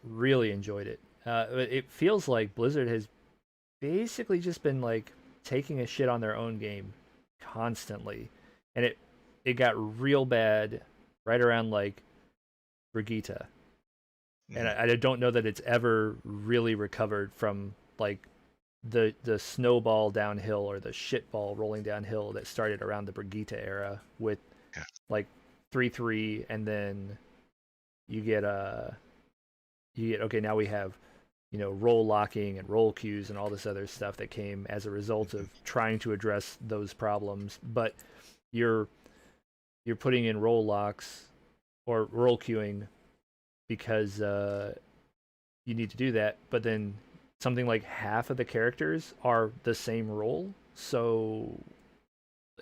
Really enjoyed it. But it feels like Blizzard has basically just been like taking a shit on their own game constantly, and it got real bad right around like Brigitte, and I don't know that it's ever really recovered from like the snowball downhill or the shitball rolling downhill that started around the Brigitte era with Yeah. like 3-3, and then you get okay, now we have role locking and role queues and all this other stuff that came as a result of trying to address those problems. But you're putting in role locks or role queuing because you need to do that, but then something like half of the characters are the same role, so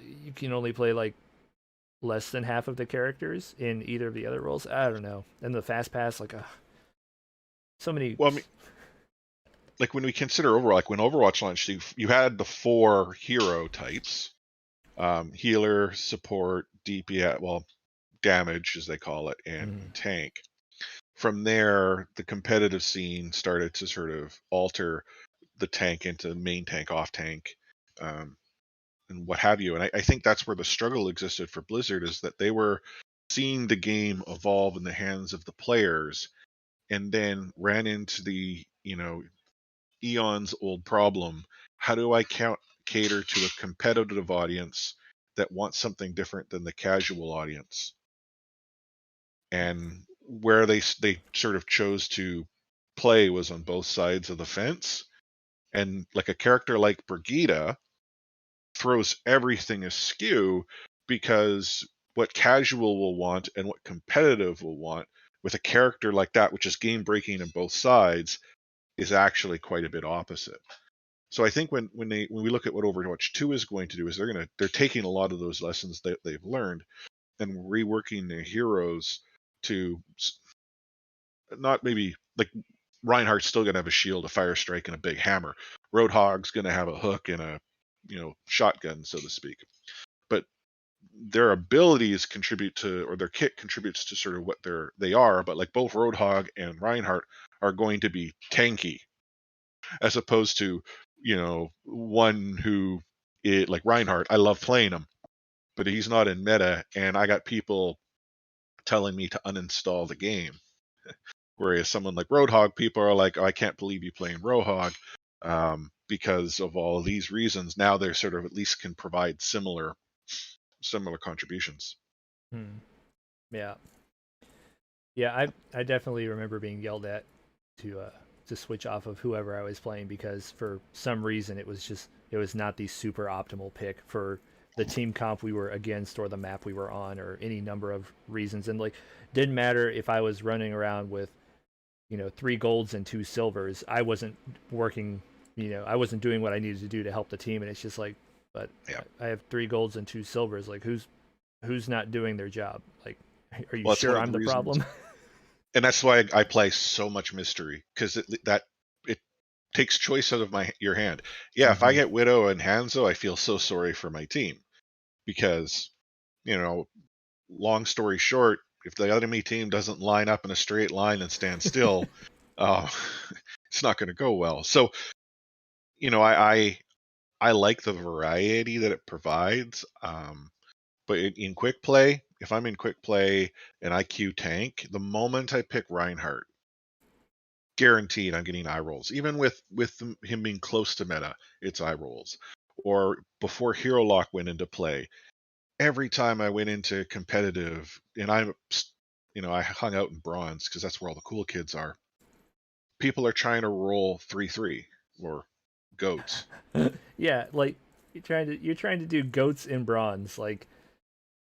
you can only play like less than half of the characters in either of the other roles. I don't know. And the fast pass, like, so many. Well, I mean, like when we consider Overwatch, like when Overwatch launched, you had the 4 hero types: healer, support, DPS, well, damage as they call it, and tank. From there, the competitive scene started to sort of alter the tank into main tank, off tank, and what have you. And I think that's where the struggle existed for Blizzard, is that they were seeing the game evolve in the hands of the players, and then ran into the eons old problem: how do I cater to a competitive audience that wants something different than the casual audience? And where they sort of chose to play was on both sides of the fence. And like a character like Brigitte throws everything askew, because what casual will want and what competitive will want with a character like that, which is game breaking on both sides, is actually quite a bit opposite. So I think when we look at what Overwatch 2 is going to do, is they're taking a lot of those lessons that they've learned and reworking their heroes to not maybe like Reinhardt's still gonna have a shield, a fire strike, and a big hammer. Roadhog's gonna have a hook and a shotgun, so to speak. But their abilities contribute to, or their kit contributes to sort of what they are. But like both Roadhog and Reinhardt are going to be tanky, as opposed to one who like Reinhardt. I love playing him, but he's not in meta, and I got people telling me to uninstall the game. Whereas someone like Roadhog, people are like, oh, I can't believe you playing Roadhog, because of all of these reasons. Now they're sort of at least can provide similar contributions. Yeah, yeah. I definitely remember being yelled at to switch off of whoever I was playing because for some reason it was not the super optimal pick for the team comp we were against or the map we were on or any number of reasons. And like, didn't matter if I was running around with 3 golds and 2 silvers. I wasn't working. I wasn't doing what I needed to do to help the team. And it's just like, but Yeah. I have 3 golds and 2 silvers. Like, who's not doing their job? Like, are you Well, it's one sure of I'm the the reasons, problem? and that's why I play so much mystery, because it takes choice out of your hand. Yeah, if I Mm-hmm. get Widow and Hanzo, I feel so sorry for my team because, long story short, if the enemy team doesn't line up in a straight line and stand still, uh, it's not going to go well. So, I like the variety that it provides. But in quick play, if I'm in quick play and I queue tank, the moment I pick Reinhardt, guaranteed I'm getting eye rolls. Even with him being close to meta, it's eye rolls. Or before Hero Lock went into play, every time I went into competitive, and I hung out in bronze because that's where all the cool kids are. People are trying to roll 3-3 or goats. Yeah, like you're trying to do goats in bronze. Like,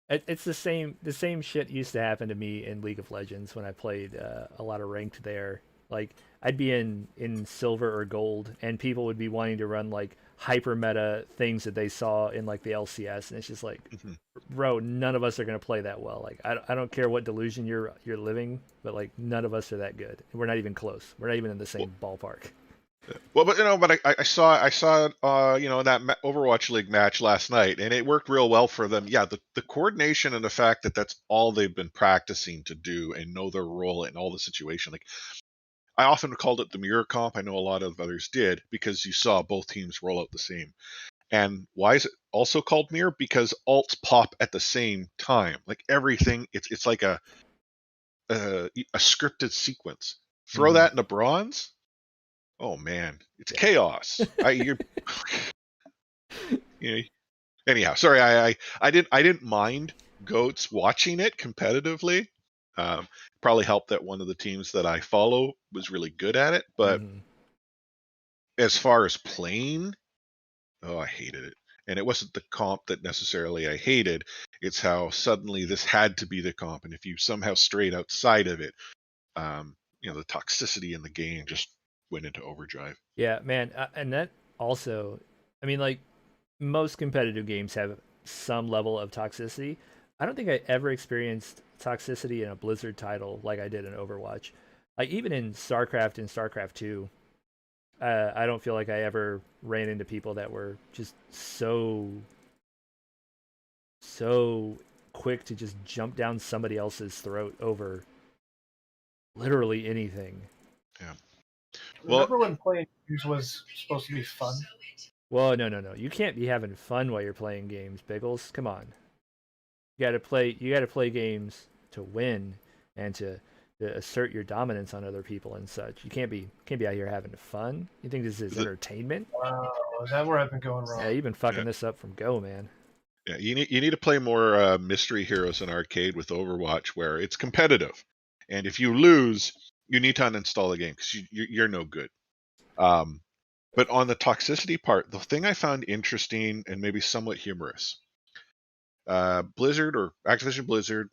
it's the same shit used to happen to me in League of Legends when I played a lot of ranked there. Like, I'd be in silver or gold, and people would be wanting to run like hyper meta things that they saw in like the LCS, and it's just like, Mhm. bro, none of us are gonna play that well. Like, I don't care what delusion you're living, but like none of us are that good. We're not even close. We're not even in the Well, same ballpark. Well, but I saw that Overwatch League match last night, and it worked real well for them. Yeah, the coordination and the fact that that's all they've been practicing to do and know their role in all the situation. Like, I often called it the mirror comp. I know a lot of others did because you saw both teams roll out the same. And why is it also called mirror? Because alts pop at the same time. Like everything, it's like a scripted sequence. Throw Mm-hmm. that into bronze. Oh man, it's Yeah. chaos. You know, anyhow, sorry, I didn't mind goats watching it competitively. Um, Probably helped that one of the teams that I follow was really good at it, but Mm-hmm. as far as playing, oh, I hated it. And it wasn't the comp that necessarily I hated. It's how suddenly this had to be the comp, and if you somehow strayed outside of it, the toxicity in the game just went into overdrive. Yeah, man, and that also, I mean, like, most competitive games have some level of toxicity. I don't think I ever experienced toxicity in a Blizzard title like I did in Overwatch. Like, even in StarCraft and StarCraft 2, I don't feel like I ever ran into people that were just so quick to just jump down somebody else's throat over literally anything. Yeah. Well, Remember when playing games was supposed to be fun? Well, no, no, no. You can't be having fun while you're playing games, Biggles. Come on. You got to play games to win and to assert your dominance on other people and such. You can't be out here having fun. You think this is the, entertainment? Wow, is that where I've been going Yeah, wrong? you've been yeah, fucking this up from go, man. yeah, you need to play more mystery heroes in arcade with Overwatch, where it's competitive, and if you lose, you need to uninstall the game because you're no good. Um, but on the toxicity part, the thing I found interesting and maybe somewhat humorous, Blizzard or Activision Blizzard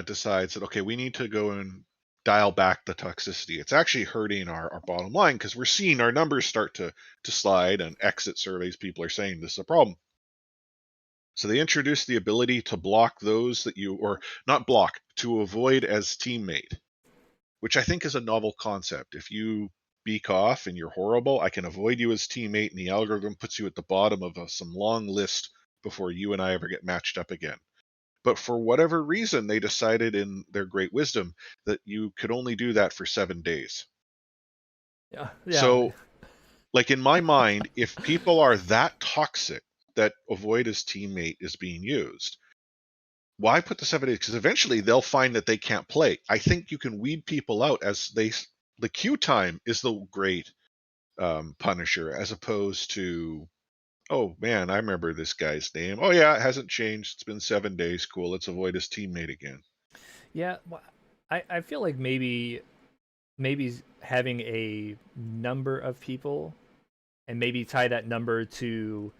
decides that, okay, we need to go and dial back the toxicity. It's actually hurting our bottom line because we're seeing our numbers start to slide, and exit surveys, people are saying this is a problem. So they introduced the ability to block those that or not block, to avoid as teammate, which I think is a novel concept. If you beak off and you're horrible, I can avoid you as teammate, and the algorithm puts you at the bottom of some long list before you and I ever get matched up again. But for whatever reason, they decided in their great wisdom that you could only do that for 7 days. Yeah, yeah, So, like in my mind, if people are that toxic that avoid as teammate is being used, why put the 7 days? Because eventually they'll find that they can't play. I think you can weed people out as the queue time is the great punisher, as opposed to, oh man, I remember this guy's name. Oh yeah, it hasn't changed. It's been 7 days. Cool. Let's avoid his teammate again. Yeah, I feel like maybe having a number of people and maybe tie that number to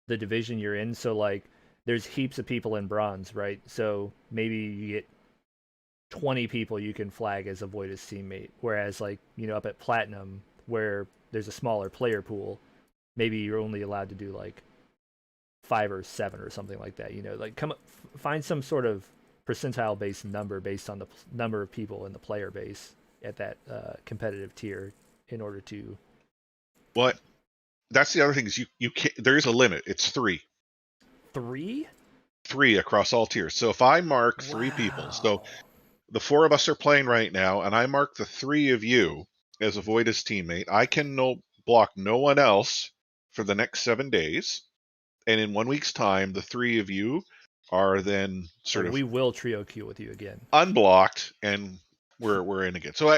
the division you're in. So like there's heaps of people in bronze, right? So maybe you get 20 people you can flag as a Voidus teammate. Whereas like, up at platinum where there's a smaller player pool, maybe you're only allowed to do like 5 or 7 or something like that. Like find some sort of percentile based number based on the number of people in the player base at that competitive tier in order to. What? That's the other thing is you can't, there is a limit. It's 3. 3? 3 across all tiers. So if I mark 3 people, so the 4 of us are playing right now, and I mark the 3 of you as a Voidus teammate, I can block no one else for the next 7 days. And in 1 week's time, the 3 of you are then sort of we will trio queue with you again. Unblocked, and we're in again. So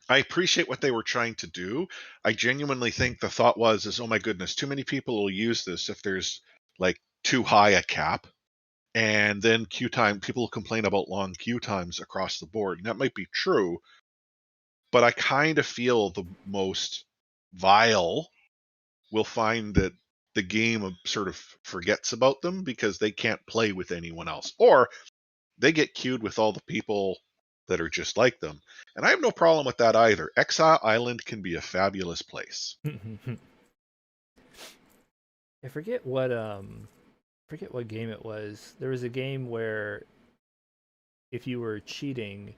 I appreciate what they were trying to do. I genuinely think the thought is, oh my goodness, too many people will use this if there's like too high a cap. And then queue time, people complain about long queue times across the board. And that might be true, but I kind of feel the most vile will find that the game sort of forgets about them because they can't play with anyone else. Or they get queued with all the people that are just like them. And I have no problem with that either. Exile Island can be a fabulous place. I forget what game it was. There was a game where if you were cheating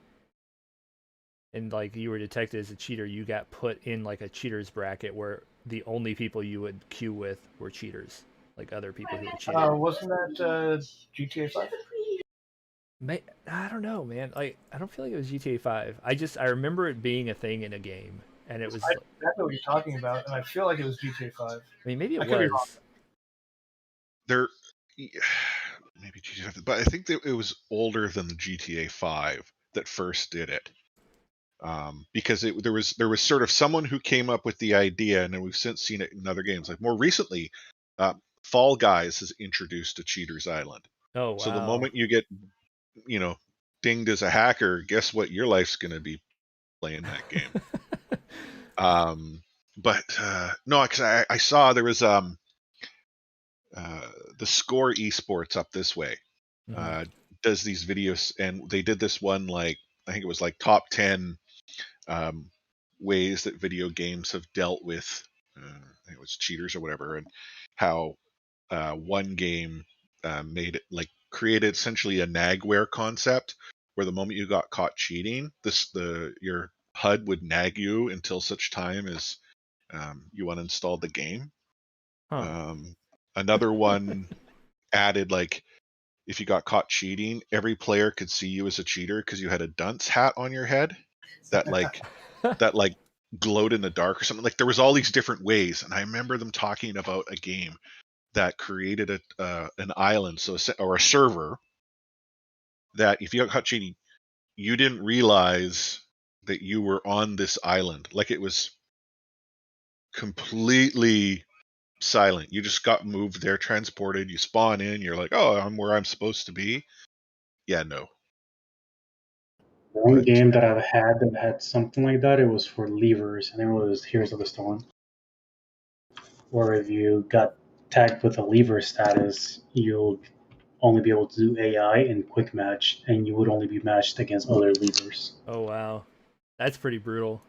and like you were detected as a cheater, you got put in like a cheaters bracket where the only people you would queue with were cheaters, like other people who were cheating. Wasn't that GTA 5? I don't know, man. Like I don't feel like it was GTA 5. I remember it being a thing in a game, and it was. I know what you're talking about, and I feel like it was GTA 5. I mean, maybe it could be wrong. was. There, maybe GTA 5, but I think that it was older than the GTA 5 that first did it. Because there was sort of someone who came up with the idea, and then we've since seen it in other games. Like more recently, Fall Guys has introduced a cheaters island. Oh wow! So the moment you get, dinged as a hacker, guess what? Your life's going to be playing that game. But no, because I saw there was the Score Esports up this way does these videos, and they did this one like I think it was like top 10 ways that video games have dealt with I think it was cheaters or whatever, and how one game made it like created essentially a nagware concept where the moment you got caught cheating, your HUD would nag you until such time as you uninstalled the game. Another one added like if you got caught cheating, every player could see you as a cheater because you had a dunce hat on your head that like glowed in the dark or something. Like there was all these different ways, and I remember them talking about a game that created an island, or a server that if you got caught cheating, you didn't realize that you were on this island. Like it was completely silent. You just got moved there, transported. You spawn in. You're like, oh, I'm where I'm supposed to be. Yeah, no. The only game that I've had that had something like that, it was for levers, and it was Heroes of the Storm. Or if you got tagged with a lever status, you'll only be able to do AI and quick match, and you would only be matched against other levers. Oh wow, that's pretty brutal.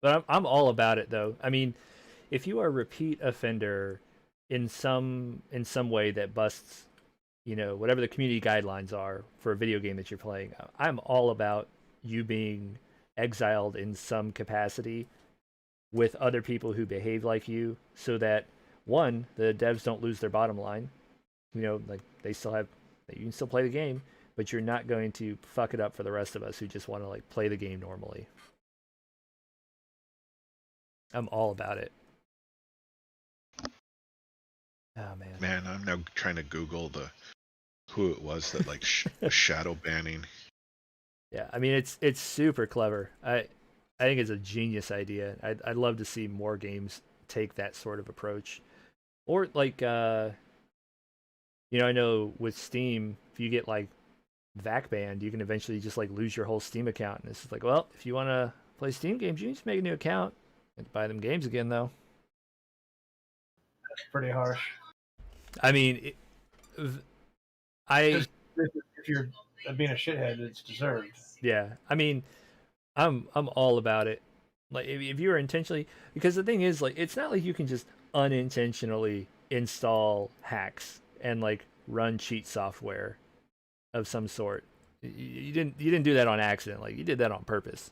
But I'm all about it though. I mean, if you are a repeat offender in some way that busts, whatever the community guidelines are for a video game that you're playing, I'm all about you being exiled in some capacity with other people who behave like you, so that one, the devs don't lose their bottom line. Like you can still play the game, but you're not going to fuck it up for the rest of us who just want to like play the game normally. I'm all about it. Oh man. Man, I'm now trying to Google who it was that like shadow banning. Yeah, I mean it's super clever. I think it's a genius idea. I'd love to see more games take that sort of approach, or like I know with Steam, if you get like VAC banned, you can eventually just like lose your whole Steam account. And it's just like, well, if you want to play Steam games, you need to make a new account and buy them games again, though. That's pretty harsh. I mean, If you're being a shithead, it's deserved. Yeah, I mean, I'm all about it. Like if you're intentionally, because the thing is, like, it's not like you can just unintentionally install hacks and like run cheat software of some sort. You didn't do that on accident. Like you did that on purpose.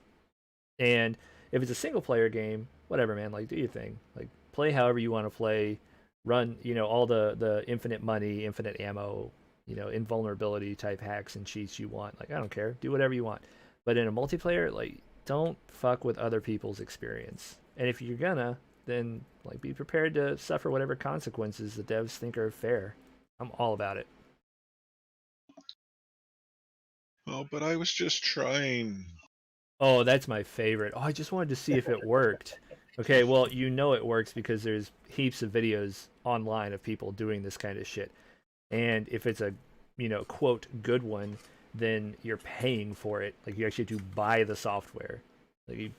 And if it's a single player game, whatever, man. Like do your thing. Like play however you want to play. Run, all the infinite money, infinite ammo, invulnerability type hacks and cheats you want. Like I don't care. Do whatever you want. But in a multiplayer, like don't fuck with other people's experience. And if you're gonna, then like be prepared to suffer whatever consequences the devs think are fair. I'm all about it. Oh, but I was just trying. Oh, that's my favorite. Oh, I just wanted to see if it worked. Okay, well, it works because there's heaps of videos online of people doing this kind of shit. And if it's a, quote, good one, then you're paying for it. Like you actually have to buy the software. Like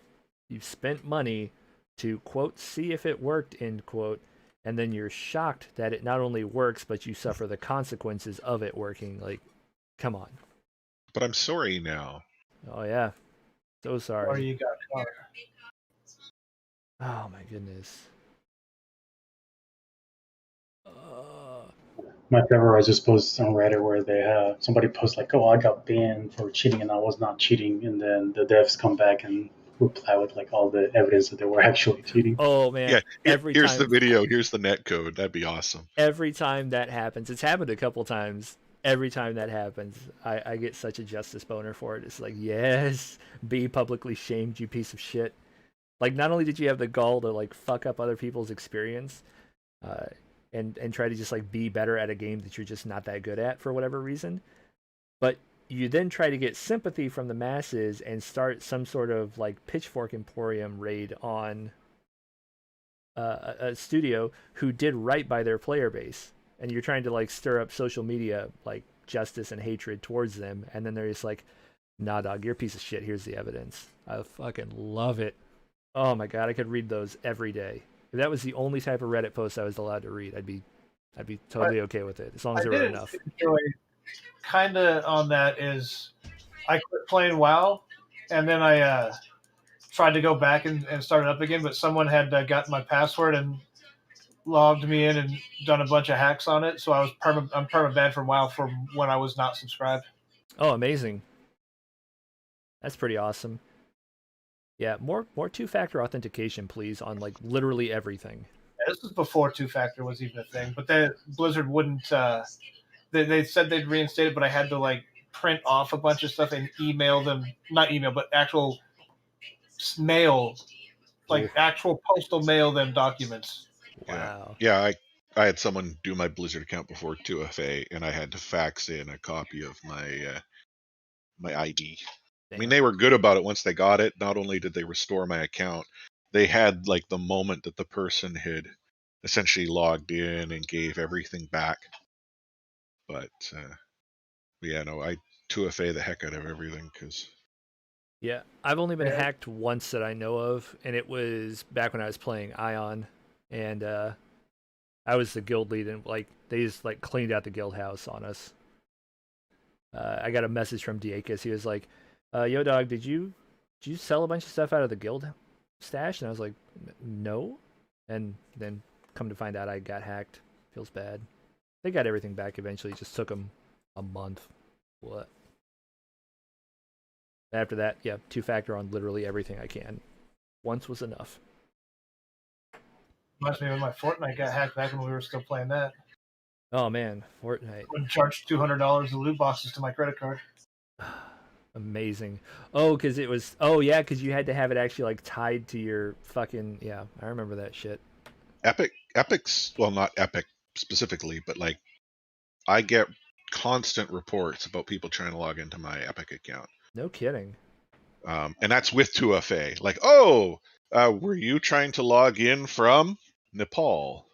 you've spent money to, quote, see if it worked, end quote, and then you're shocked that it not only works, but you suffer the consequences of it working. Like, come on. But I'm sorry now. Oh, yeah. So sorry. Or you got caught. Oh, my goodness. My favorite was just posts on Reddit where they have somebody posts like, "Oh, I got banned for cheating and I was not cheating," and then the devs come back and reply with like all the evidence that they were actually cheating. Oh man! Yeah, here's time, the video. Here's the net code. That'd be awesome. Every time that happens, it's happened a couple times. Every time that happens, I get such a justice boner for it. It's like, yes, be publicly shamed, you piece of shit. Like, not only did you have the gall to like fuck up other people's experience, and try to just like be better at a game that you're just not that good at for whatever reason, but you then try to get sympathy from the masses and start some sort of like pitchfork emporium raid on a studio who did right by their player base, and you're trying to like stir up social media like justice and hatred towards them, and then they're just like, nah dog, you're a piece of shit, here's the evidence. I fucking love it. Oh my god, I could read those every day. If that was the only type of Reddit post I was allowed to read, I'd be totally okay with it, as long as there were enough. Kind of on that is, I quit playing WoW, and then I tried to go back and start it up again, but someone had gotten my password and logged me in and done a bunch of hacks on it, so I'm perma banned from WoW from when I was not subscribed. Oh, amazing! That's pretty awesome. Yeah, more two-factor authentication, please, on like literally everything. Yeah, this was before two-factor was even a thing, but Blizzard wouldn't. They said they'd reinstate it, but I had to like print off a bunch of stuff and email them. Not email, but actual mail, like actual postal mail them documents. Wow. Yeah, I had someone do my Blizzard account before 2FA, and I had to fax in a copy of my my ID. Damn. I mean, they were good about it once they got it. Not only did they restore my account, they had like the moment that the person had essentially logged in and gave everything back. But yeah, no, I 2FA the heck out of everything because. Yeah, I've only been hacked once that I know of, and it was back when I was playing Ion, and I was the guild lead, and like they just like cleaned out the guild house on us. I got a message from Diakis. He was like, "Yo, dog, did you sell a bunch of stuff out of the guild stash?" And I was like, "No." And then come to find out, I got hacked. Feels bad. They got everything back eventually. It just took them a month. What? After that, yeah, two-factor on literally everything I can. Once was enough. Reminds me when my Fortnite got hacked back when we were still playing that. Oh man, Fortnite. I charged $200 of loot boxes to my credit card. Amazing. Oh, because it was. Oh yeah, because you had to have it actually like tied to your fucking. Yeah, I remember that shit. Epic's well, not Epic specifically, but like I get constant reports about people trying to log into my Epic account. No kidding. And that's with 2FA. Like, oh, were you trying to log in from Nepal?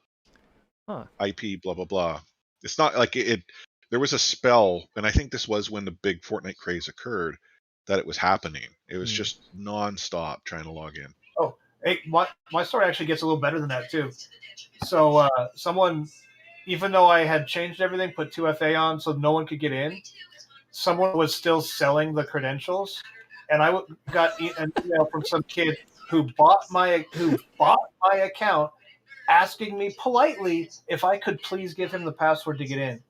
Huh. IP blah blah blah. It's not like it. there was a spell, and I think this was when the big Fortnite craze occurred, that it was happening. It was just nonstop trying to log in. Oh, hey, my story actually gets a little better than that too. So someone, even though I had changed everything, put 2FA on so no one could get in, someone was still selling the credentials, and I got an email from some kid who bought my account, asking me politely if I could please give him the password to get in.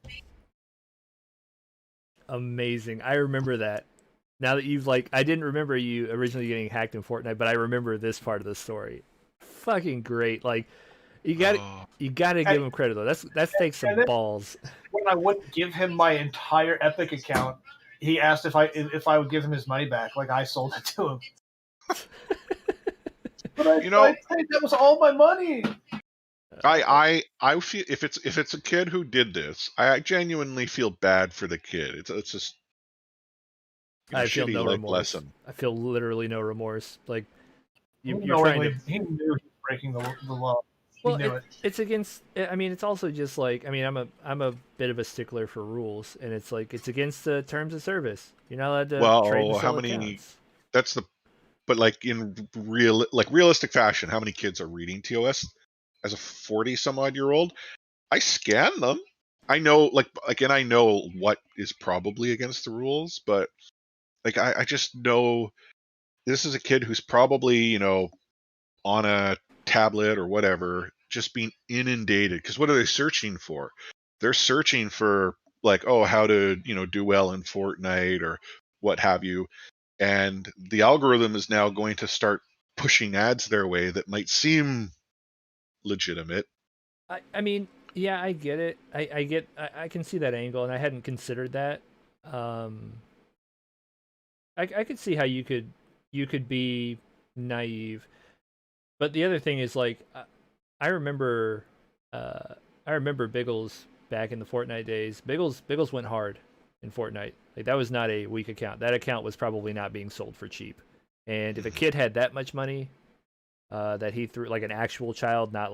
Amazing. I remember that. Now that you've I didn't remember you originally getting hacked in Fortnite, but I remember this part of the story. Fucking great. Like, you gotta give him credit though. That takes some balls. When I wouldn't give him my entire Epic account, he asked if I would give him his money back, like I sold it to him. But I paid, that was all my money. I feel if it's a kid who did this, I genuinely feel bad for the kid. It's just I feel no remorse. Lesson. I feel literally no remorse. Like you're trying to. He knew he was breaking the law. Well, it's against. I mean, it's also just like, I mean, I'm a bit of a stickler for rules, and it's like it's against the terms of service. You're not allowed to trade and sell how many? Accounts. That's the. But like in realistic fashion, how many kids are reading TOS? As a 40-some-odd-year-old, I scan them. I know, and I know what is probably against the rules, but I just know this is a kid who's probably on a tablet or whatever, just being inundated. Because what are they searching for? They're searching for how to do well in Fortnite or what have you, and the algorithm is now going to start pushing ads their way that might seem legitimate. I mean, yeah, I get it. I can see that angle, and I hadn't considered that. I could see how you could be naive, but the other thing is I remember Biggles back in the Fortnite days. Biggles went hard in Fortnite. Like, that was not a weak account. That account was probably not being sold for cheap. And if a kid had that much money that he threw, like an actual child, not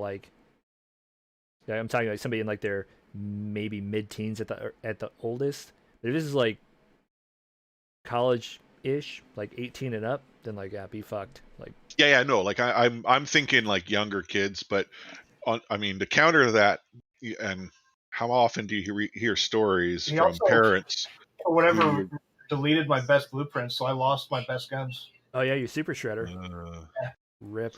I'm talking like somebody in their maybe mid-teens at the oldest. But if this is college-ish, 18 and up, then be fucked. No, I'm thinking younger kids, but I mean, to counter that, and how often do you hear stories from parents? Or whatever, deleted my best blueprints, so I lost my best guns. Oh yeah, your super shredder. Rip.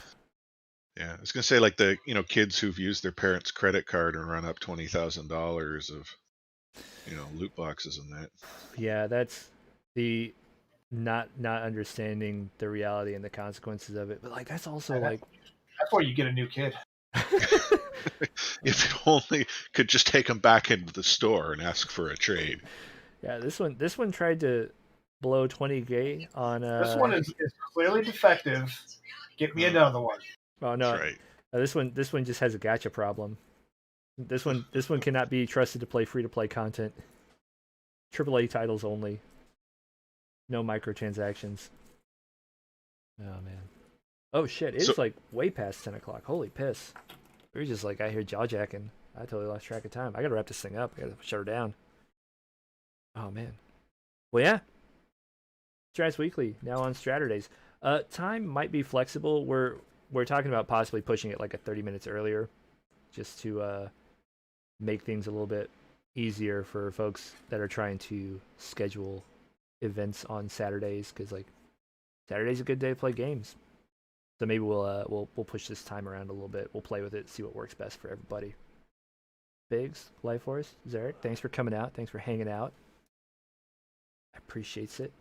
Yeah, I was gonna say the kids who've used their parents' credit card and run up $20,000 of loot boxes and that. Yeah, that's the not understanding the reality and the consequences of it. But that's also that's where you get a new kid. If it only could just take them back into the store and ask for a trade. Yeah, this one tried to blow 20K on. This one is clearly defective. Get me another one. Oh no! Right. This one just has a gacha problem. This one cannot be trusted to play free-to-play content. AAA titles only. No microtransactions. Oh man. Oh shit! It's way past 10 o'clock. Holy piss! We're just out here jaw-jacking. I totally lost track of time. I gotta wrap this thing up. I gotta shut her down. Oh man. Well, yeah. Strats Weekly now on Saturdays. Time might be flexible. We're talking about possibly pushing it a 30 minutes earlier, just to make things a little bit easier for folks that are trying to schedule events on Saturdays, because Saturday's a good day to play games. So maybe we'll push this time around a little bit. We'll play with it, see what works best for everybody. Biggs, Life Force, Zarek, thanks for coming out. Thanks for hanging out. I appreciate it.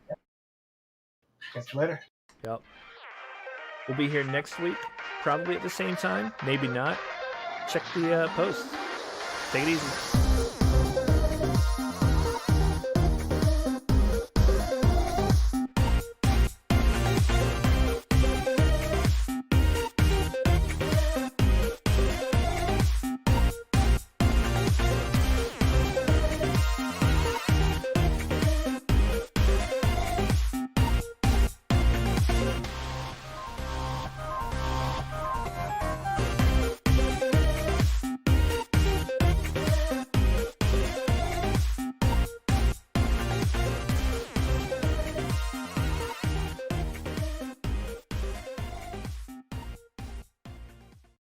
Catch you later. Yep. We'll be here next week, probably at the same time. Maybe not. Check the post. Take it easy.